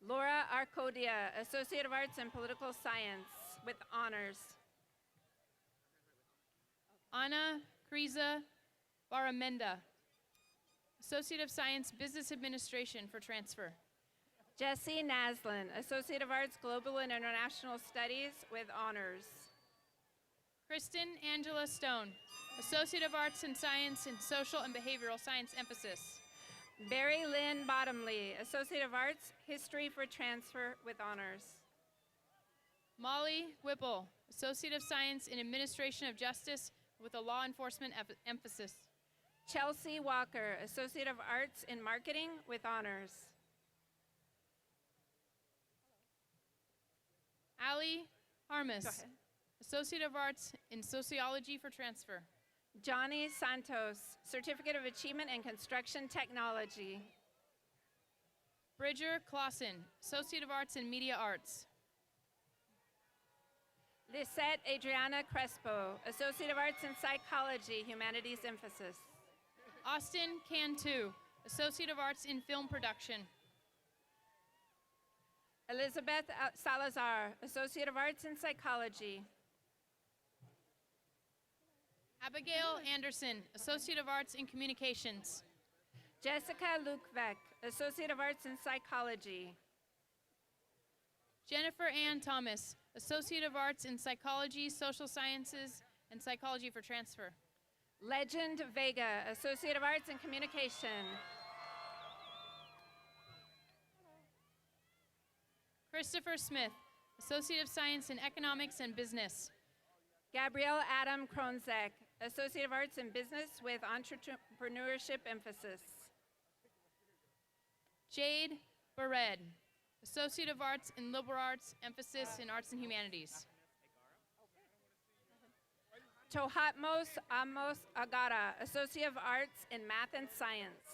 Laura Arcodia, Associate of Arts in Political Science with honors. Ana Kriza Baramenda, Associate of Science, Business Administration for transfer. Jesse Naslin, Associate of Arts, Global and International Studies with honors. Kristen Angela Stone, Associate of Arts in Science and Social and Behavioral Science emphasis. Barry Lynn Bottomley, Associate of Arts, History for transfer with honors. Molly Whipple, Associate of Science in Administration of Justice with a law enforcement emphasis. Chelsea Walker, Associate of Arts in Marketing with honors. Ali Harmis, Associate of Arts in Sociology for transfer. Johnny Santos, Certificate of Achievement in Construction Technology. Bridger Clausen, Associate of Arts in Media Arts. Lisette Adriana Crespo, Associate of Arts in Psychology, Humanities emphasis. Austin Cantu, Associate of Arts in Film Production. Elizabeth Salazar, Associate of Arts in Psychology. Abigail Anderson, Associate of Arts in Communications. Jessica Lukvek, Associate of Arts in Psychology. Jennifer Ann Thomas, Associate of Arts in Psychology, Social Sciences, and Psychology for transfer. Legend Vega, Associate of Arts in Communication. Christopher Smith, Associate of Science in Economics and Business. Gabrielle Adam Kronzek, Associate of Arts in Business with Entrepreneurship emphasis. Jade Bared, Associate of Arts in Liberal Arts, emphasis in Arts and Humanities. Tohatmos Amos Agara, Associate of Arts in Math and Science.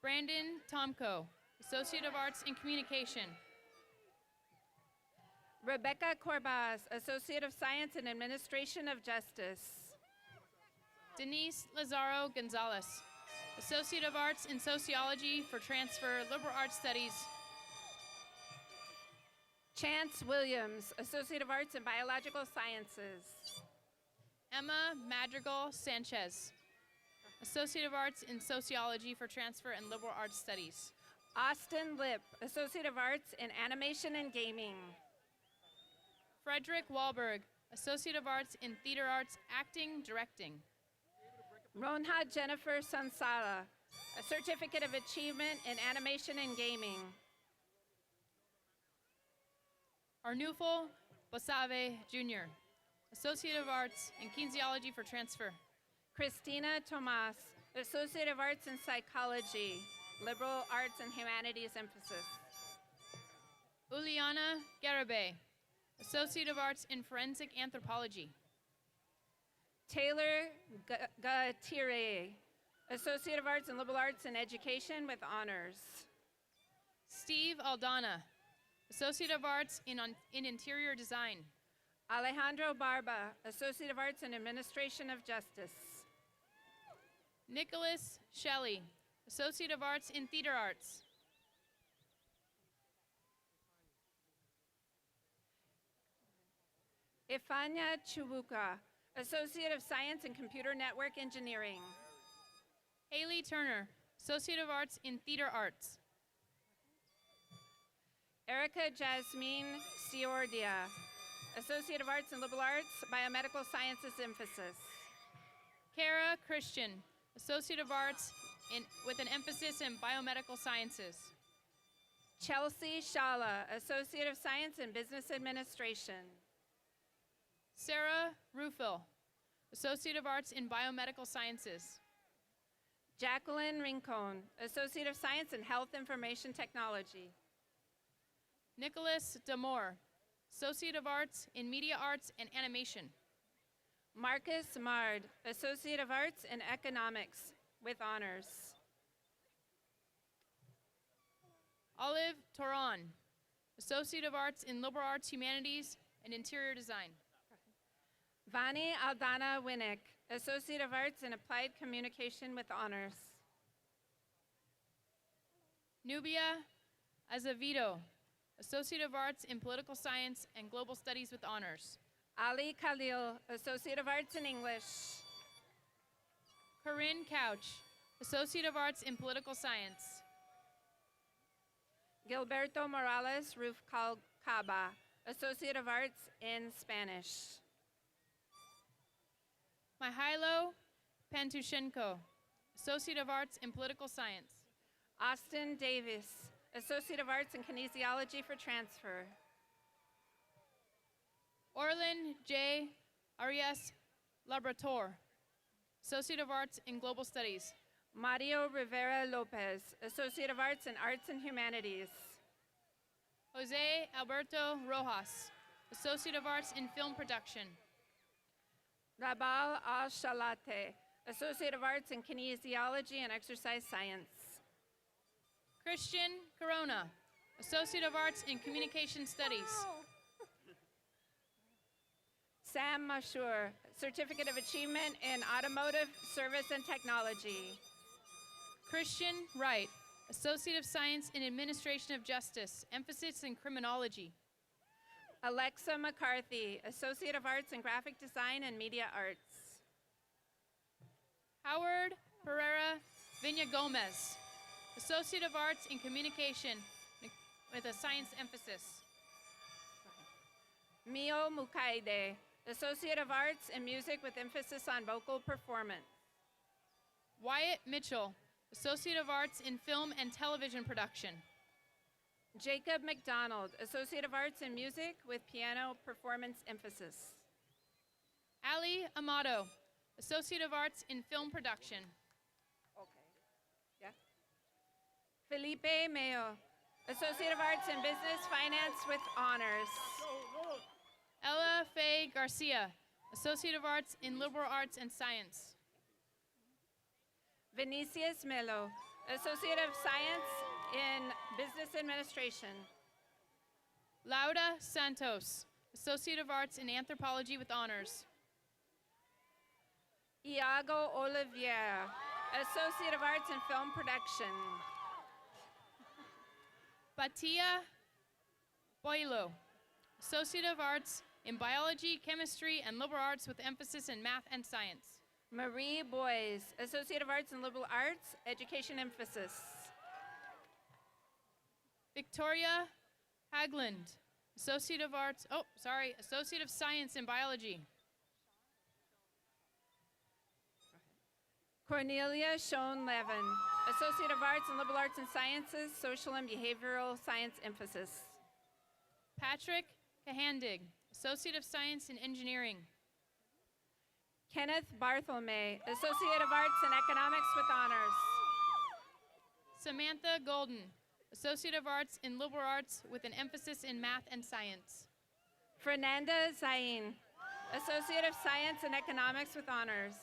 Brandon Tomko, Associate of Arts in Communication. Rebecca Corbas, Associate of Science in Administration of Justice. Denise Lazaro Gonzalez, Associate of Arts in Sociology for transfer, Liberal Arts Studies. Chance Williams, Associate of Arts in Biological Sciences. Emma Madrigal Sanchez, Associate of Arts in Sociology for transfer and Liberal Arts Studies. Austin Lip, Associate of Arts in Animation and Gaming. Frederick Wahlberg, Associate of Arts in Theater Arts, Acting, Directing. Ronha Jennifer Sansala, a Certificate of Achievement in Animation and Gaming. Arnulfo Basave Jr., Associate of Arts in Kinesiology for transfer. Christina Tomas, Associate of Arts in Psychology, Liberal Arts and Humanities emphasis. Uliana Garibay, Associate of Arts in Forensic Anthropology. Taylor Gatire, Associate of Arts in Liberal Arts and Education with honors. Steve Aldana, Associate of Arts in Interior Design. Alejandro Barba, Associate of Arts in Administration of Justice. Nicholas Shelley, Associate of Arts in Theater Arts. Ifanya Chubuka, Associate of Science in Computer Network Engineering. Haley Turner, Associate of Arts in Theater Arts. Erica Jasmine Ciordia, Associate of Arts in Liberal Arts, Biomedical Sciences emphasis. Kara Christian, Associate of Arts with an emphasis in Biomedical Sciences. Chelsea Shala, Associate of Science in Business Administration. Sarah Rufil, Associate of Arts in Biomedical Sciences. Jacqueline Rincon, Associate of Science in Health Information Technology. Nicholas Damore, Associate of Arts in Media Arts and Animation. Marcus Mard, Associate of Arts in Economics with honors. Olive Toron, Associate of Arts in Liberal Arts, Humanities, and Interior Design. Vani Aldana Winnick, Associate of Arts in Applied Communication with honors. Nubia Azevedo, Associate of Arts in Political Science and Global Studies with honors. Ali Khalil, Associate of Arts in English. Corinne Couch, Associate of Arts in Political Science. Gilberto Morales Ruf Caba, Associate of Arts in Spanish. Mihailo Pantushenko, Associate of Arts in Political Science. Austin Davis, Associate of Arts in Kinesiology for Transfer. Orlin J. Arias Laborator, Associate of Arts in Global Studies. Mario Rivera Lopez, Associate of Arts in Arts and Humanities. Jose Alberto Rojas, Associate of Arts in Film Production. Rabal Al-Shalate, Associate of Arts in Kinesiology and Exercise Science. Christian Corona, Associate of Arts in Communication Studies. Sam Mashur, Certificate of Achievement in Automotive Service and Technology. Christian Wright, Associate of Science in Administration of Justice, emphasis in criminology. Alexa McCarthy, Associate of Arts in Graphic Design and Media Arts. Howard Pereira Viña Gomez, Associate of Arts in Communication with a science emphasis. Mio Mukaide, Associate of Arts in Music with emphasis on vocal performance. Wyatt Mitchell, Associate of Arts in Film and Television Production. Jacob McDonald, Associate of Arts in Music with piano performance emphasis. Ali Amato, Associate of Arts in Film Production. Okay. Yeah. Felipe Mayo, Associate of Arts in Business Finance with honors. Ella Faye Garcia, Associate of Arts in Liberal Arts and Science. Vinicius Melo, Associate of Science in Business Administration. Lauda Santos, Associate of Arts in Anthropology with honors. Iago Oliveira, Associate of Arts in Film Production. Batia Boilo, Associate of Arts in Biology, Chemistry, and Liberal Arts with emphasis in Math and Science. Marie Boys, Associate of Arts in Liberal Arts, Education emphasis. Victoria Hagland, Associate of Arts, Associate of Science in Biology. Cornelia Schoen Levin, Associate of Arts in Liberal Arts and Sciences, Social and Behavioral Science emphasis. Patrick Kahandig, Associate of Science in Engineering. Kenneth Barthelme, Associate of Arts in Economics with honors. Samantha Golden, Associate of Arts in Liberal Arts with an emphasis in Math and Science. Fernanda Zain, Associate of Science in Economics with honors.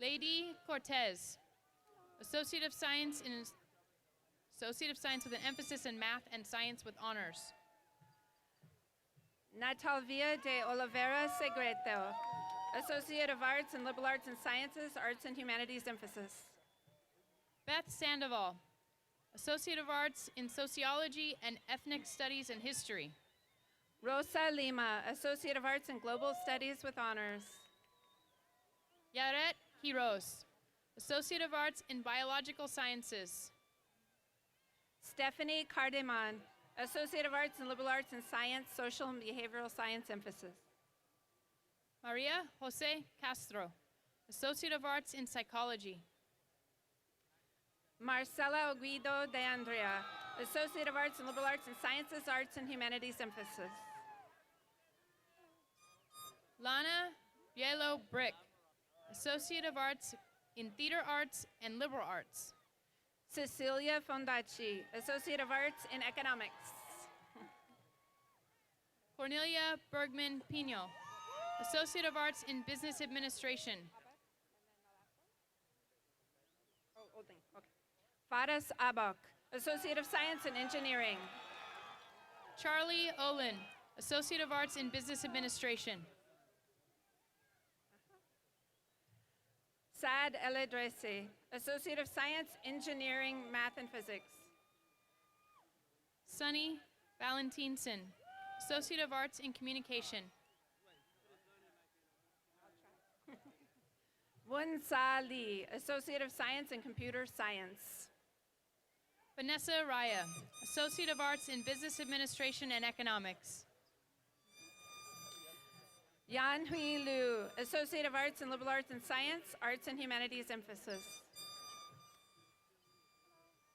Lady Cortez, Associate of Science with an emphasis in Math and Science with honors. Natalvia de Oliveira Segreto, Associate of Arts in Liberal Arts and Sciences, Arts and Humanities emphasis. Beth Sandoval, Associate of Arts in Sociology and Ethnic Studies and History. Rosa Lima, Associate of Arts in Global Studies with honors. Yaret Quiroz, Associate of Arts in Biological Sciences. Stephanie Cardeman, Associate of Arts in Liberal Arts and Science, Social and Behavioral Science emphasis. Maria Jose Castro, Associate of Arts in Psychology. Marcela Guido de Andrea, Associate of Arts in Liberal Arts and Sciences, Arts and Humanities emphasis. Lana Bielo Brick, Associate of Arts in Theater Arts and Liberal Arts. Cecilia Fondacci, Associate of Arts in Economics. Cornelia Bergman Pino, Associate of Arts in Business Administration. Faras Abak, Associate of Science in Engineering. Charlie Olin, Associate of Arts in Business Administration. Sad Eledresi, Associate of Science, Engineering, Math, and Physics. Sunny Valentinson, Associate of Arts in Communication. Wun Sa Lee, Associate of Science in Computer Science. Vanessa Raya, Associate of Arts in Business Administration and Economics. Yan Hui Liu, Associate of Arts in Liberal Arts and Science, Arts and Humanities emphasis.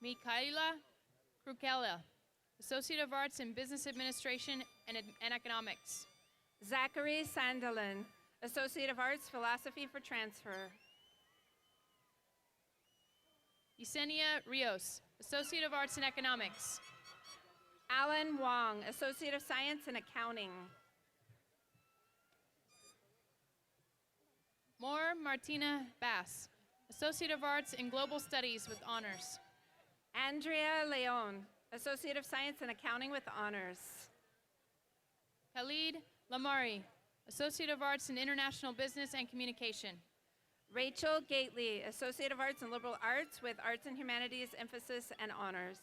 Mikaela Krukela, Associate of Arts in Business Administration and Economics. Zachary Sandelin, Associate of Arts, Philosophy for Transfer. Yesenia Rios, Associate of Arts in Economics. Alan Wong, Associate of Science in Accounting. Moore Martina Bass, Associate of Arts in Global Studies with honors. Andrea Leon, Associate of Science in Accounting with honors. Khalid Lamari, Associate of Arts in International Business and Communication. Rachel Gately, Associate of Arts in Liberal Arts with Arts and Humanities emphasis and honors.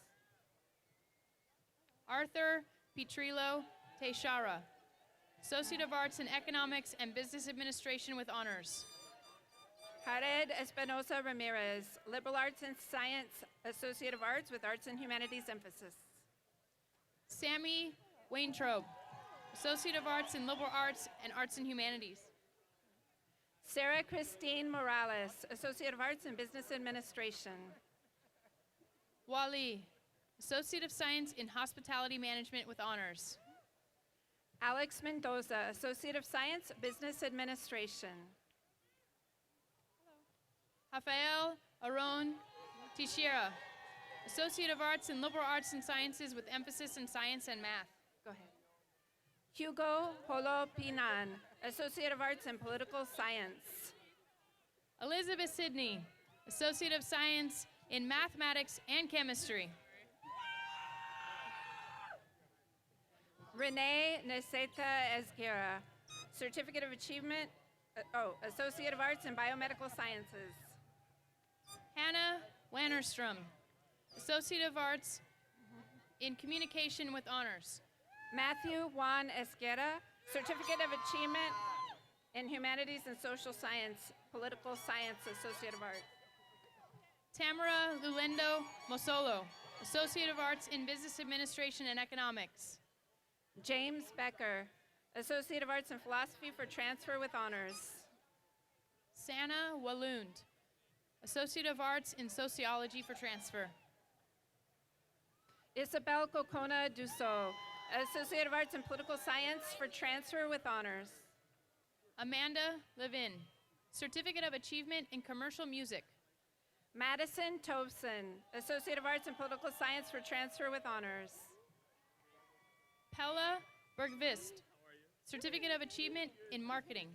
Arthur Petrillo Teixeira, Associate of Arts in Economics and Business Administration with honors. Jared Espinosa Ramirez, Liberal Arts and Science, Associate of Arts with Arts and Humanities emphasis. Sammy Waintrobe, Associate of Arts in Liberal Arts and Arts and Humanities. Sarah Christine Morales, Associate of Arts in Business Administration. Wali, Associate of Science in Hospitality Management with honors. Alex Mendoza, Associate of Science, Business Administration. Rafael Aron Teixeira, Associate of Arts in Liberal Arts and Sciences with emphasis in Science and Math. Go ahead. Hugo Holo Pinan, Associate of Arts in Political Science. Elizabeth Sidney, Associate of Science in Mathematics and Chemistry. Renee Neseta Esguerra, Certificate of Achievement, Associate of Arts in Biomedical Sciences. Hannah Lannerstrom, Associate of Arts in Communication with honors. Matthew Juan Esguerra, Certificate of Achievement in Humanities and Social Science, Political Science, Associate of Arts. Tamara Lulendo Mosolo, Associate of Arts in Business Administration and Economics. James Becker, Associate of Arts in Philosophy for Transfer with honors. Sana Walund, Associate of Arts in Sociology for transfer. Isabel Cocona Dussault, Associate of Arts in Political Science for transfer with honors. Amanda Levin, Certificate of Achievement in Commercial Music. Madison Tobson, Associate of Arts in Political Science for transfer with honors. Pella Bergvist, Certificate of Achievement in Marketing.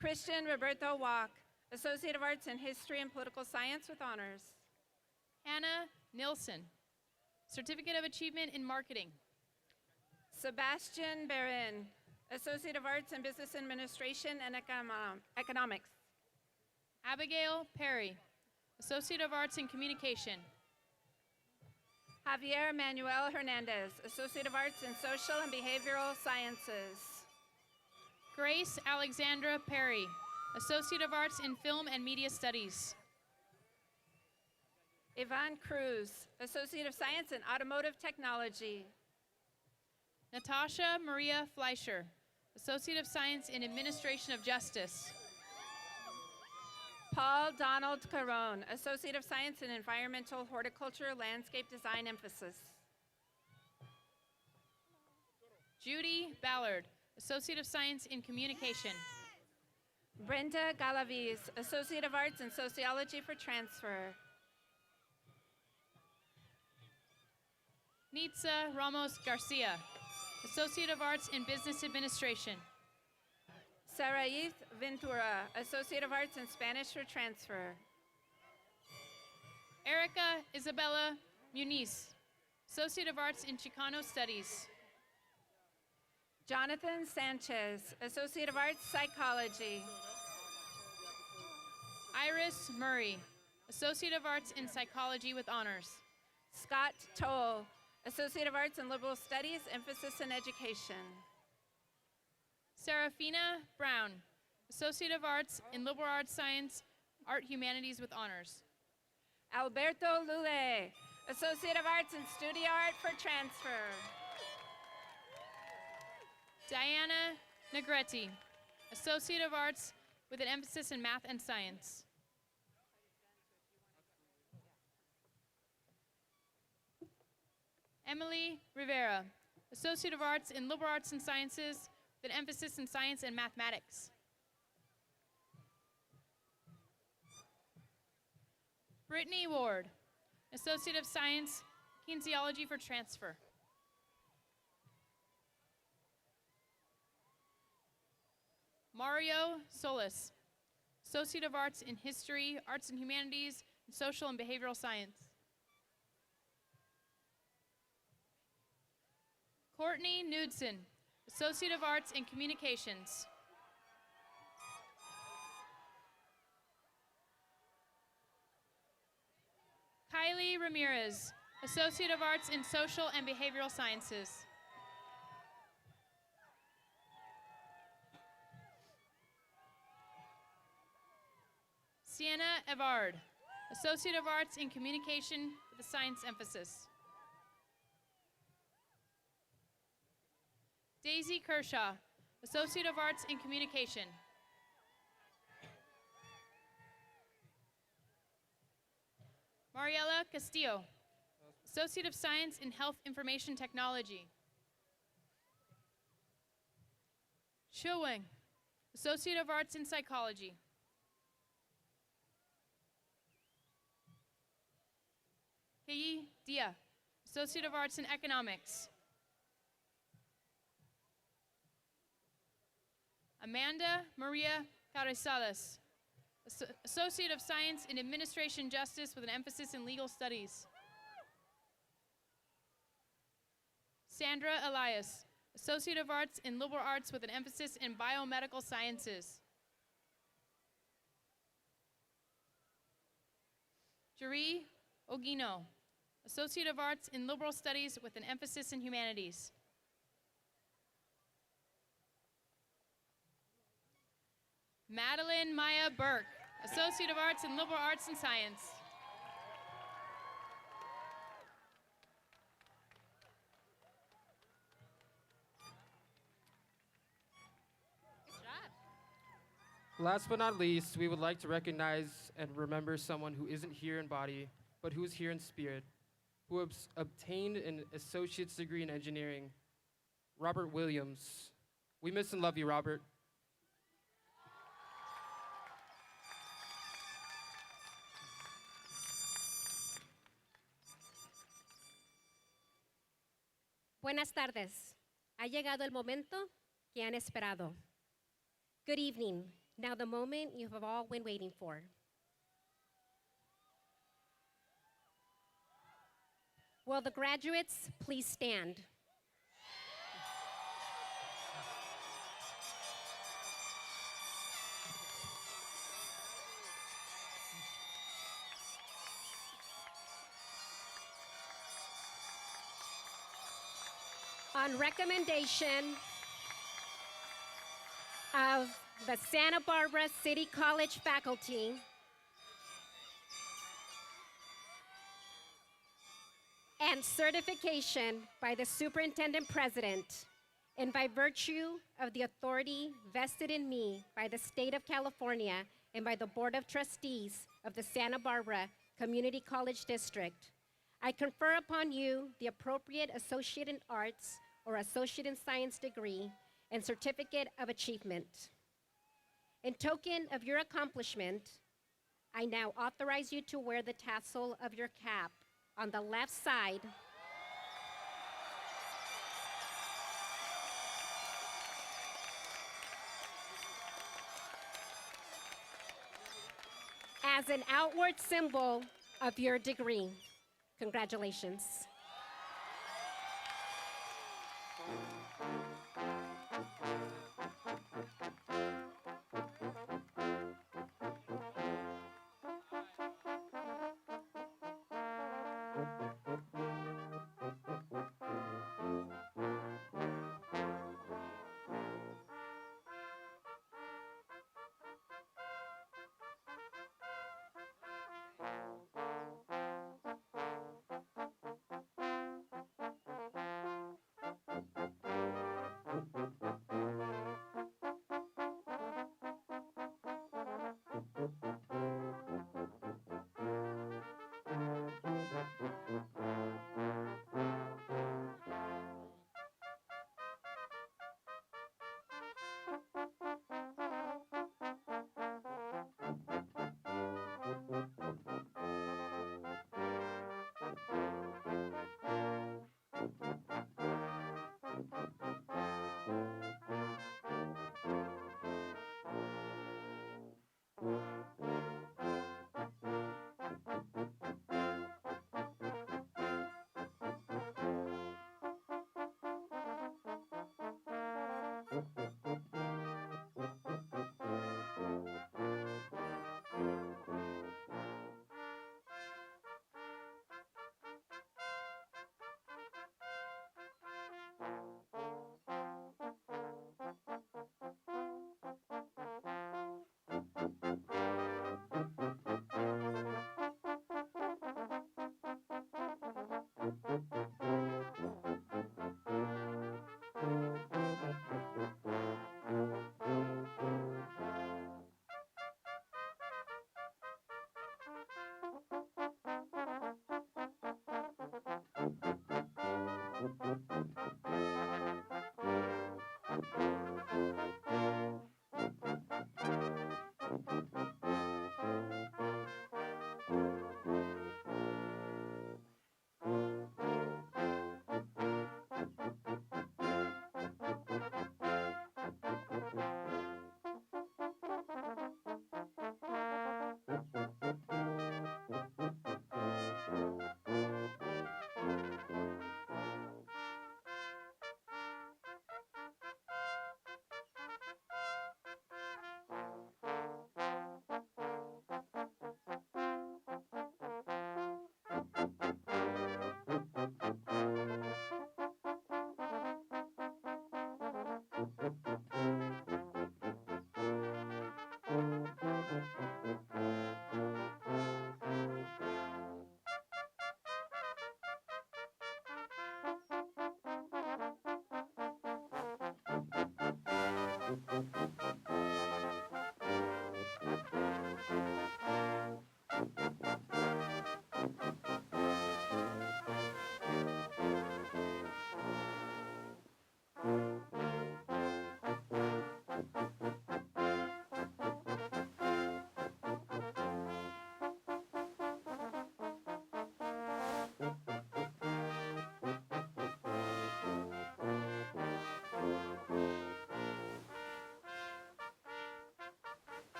Christian Roberto Walk, Associate of Arts in History and Political Science with honors. Hannah Nilsson, Certificate of Achievement in Marketing. Sebastian Barin, Associate of Arts in Business Administration and Economics. Abigail Perry, Associate of Arts in Communication. Javier Manuel Hernandez, Associate of Arts in Social and Behavioral Sciences. Grace Alexandra Perry, Associate of Arts in Film and Media Studies. Yvonne Cruz, Associate of Science in Automotive Technology. Natasha Maria Fleischer, Associate of Science in Administration of Justice. Paul Donald Caron, Associate of Science in Environmental Horticulture, Landscape Design emphasis. Judy Ballard, Associate of Science in Communication. Brenda Galaviz, Associate of Arts in Sociology for transfer. Nitza Ramos Garcia, Associate of Arts in Business Administration. Saraith Ventura, Associate of Arts in Spanish for transfer. Erica Isabella Muniz, Associate of Arts in Chicano Studies. Jonathan Sanchez, Associate of Arts, Psychology. Iris Murray, Associate of Arts in Psychology with honors. Scott Toll, Associate of Arts in Liberal Studies, emphasis in education. Serafina Brown, Associate of Arts in Liberal Arts Science, Art Humanities with honors. Alberto Lule, Associate of Arts in Studio Art for transfer. Diana Negretti, Associate of Arts with an emphasis in Math and Science. Emily Rivera, Associate of Arts in Liberal Arts and Sciences with an emphasis in Science and Mathematics. Brittany Ward, Associate of Science, Kinesiology for transfer. Mario Solis, Associate of Arts in History, Arts and Humanities, and Social and Behavioral Science. Courtney Knudsen, Associate of Arts in Communications. Kylie Ramirez, Associate of Arts in Social and Behavioral Sciences. Sienna Evard, Associate of Arts in Communication with a Science emphasis. Daisy Kershaw, Associate of Arts in Communication. Mariela Castillo, Associate of Science in Health Information Technology. Xiu Weng, Associate of Arts in Psychology. Kei Dia, Associate of Arts in Economics. Amanda Maria Carrizales, Associate of Science in Administration Justice with an emphasis in Legal Studies. Sandra Elias, Associate of Arts in Liberal Arts with an emphasis in Biomedical Sciences. Jeree Ogino, Associate of Arts in Liberal Studies with an emphasis in Humanities. Madeline Maya Burke, Associate of Arts in Liberal Arts and Science. Last but not least, we would like to recognize and remember someone who isn't here in body, but who's here in spirit, who obtained an associate's degree in engineering, Robert Williams. We miss and love you, Robert. Buenas tardes. Ha llegado el momento que han esperado. Good evening. Now the moment you have all been waiting for. Will the graduates please stand? On recommendation of the Santa Barbara City College faculty, and certification by the Superintendent President, and by virtue of the authority vested in me by the State of California and by the Board of Trustees of the Santa Barbara Community College District, I confer upon you the appropriate Associate in Arts or Associate in Science degree and Certificate of Achievement. In token of your accomplishment, I now authorize you to wear the tassel of your cap on the left side as an outward symbol of your degree. Congratulations.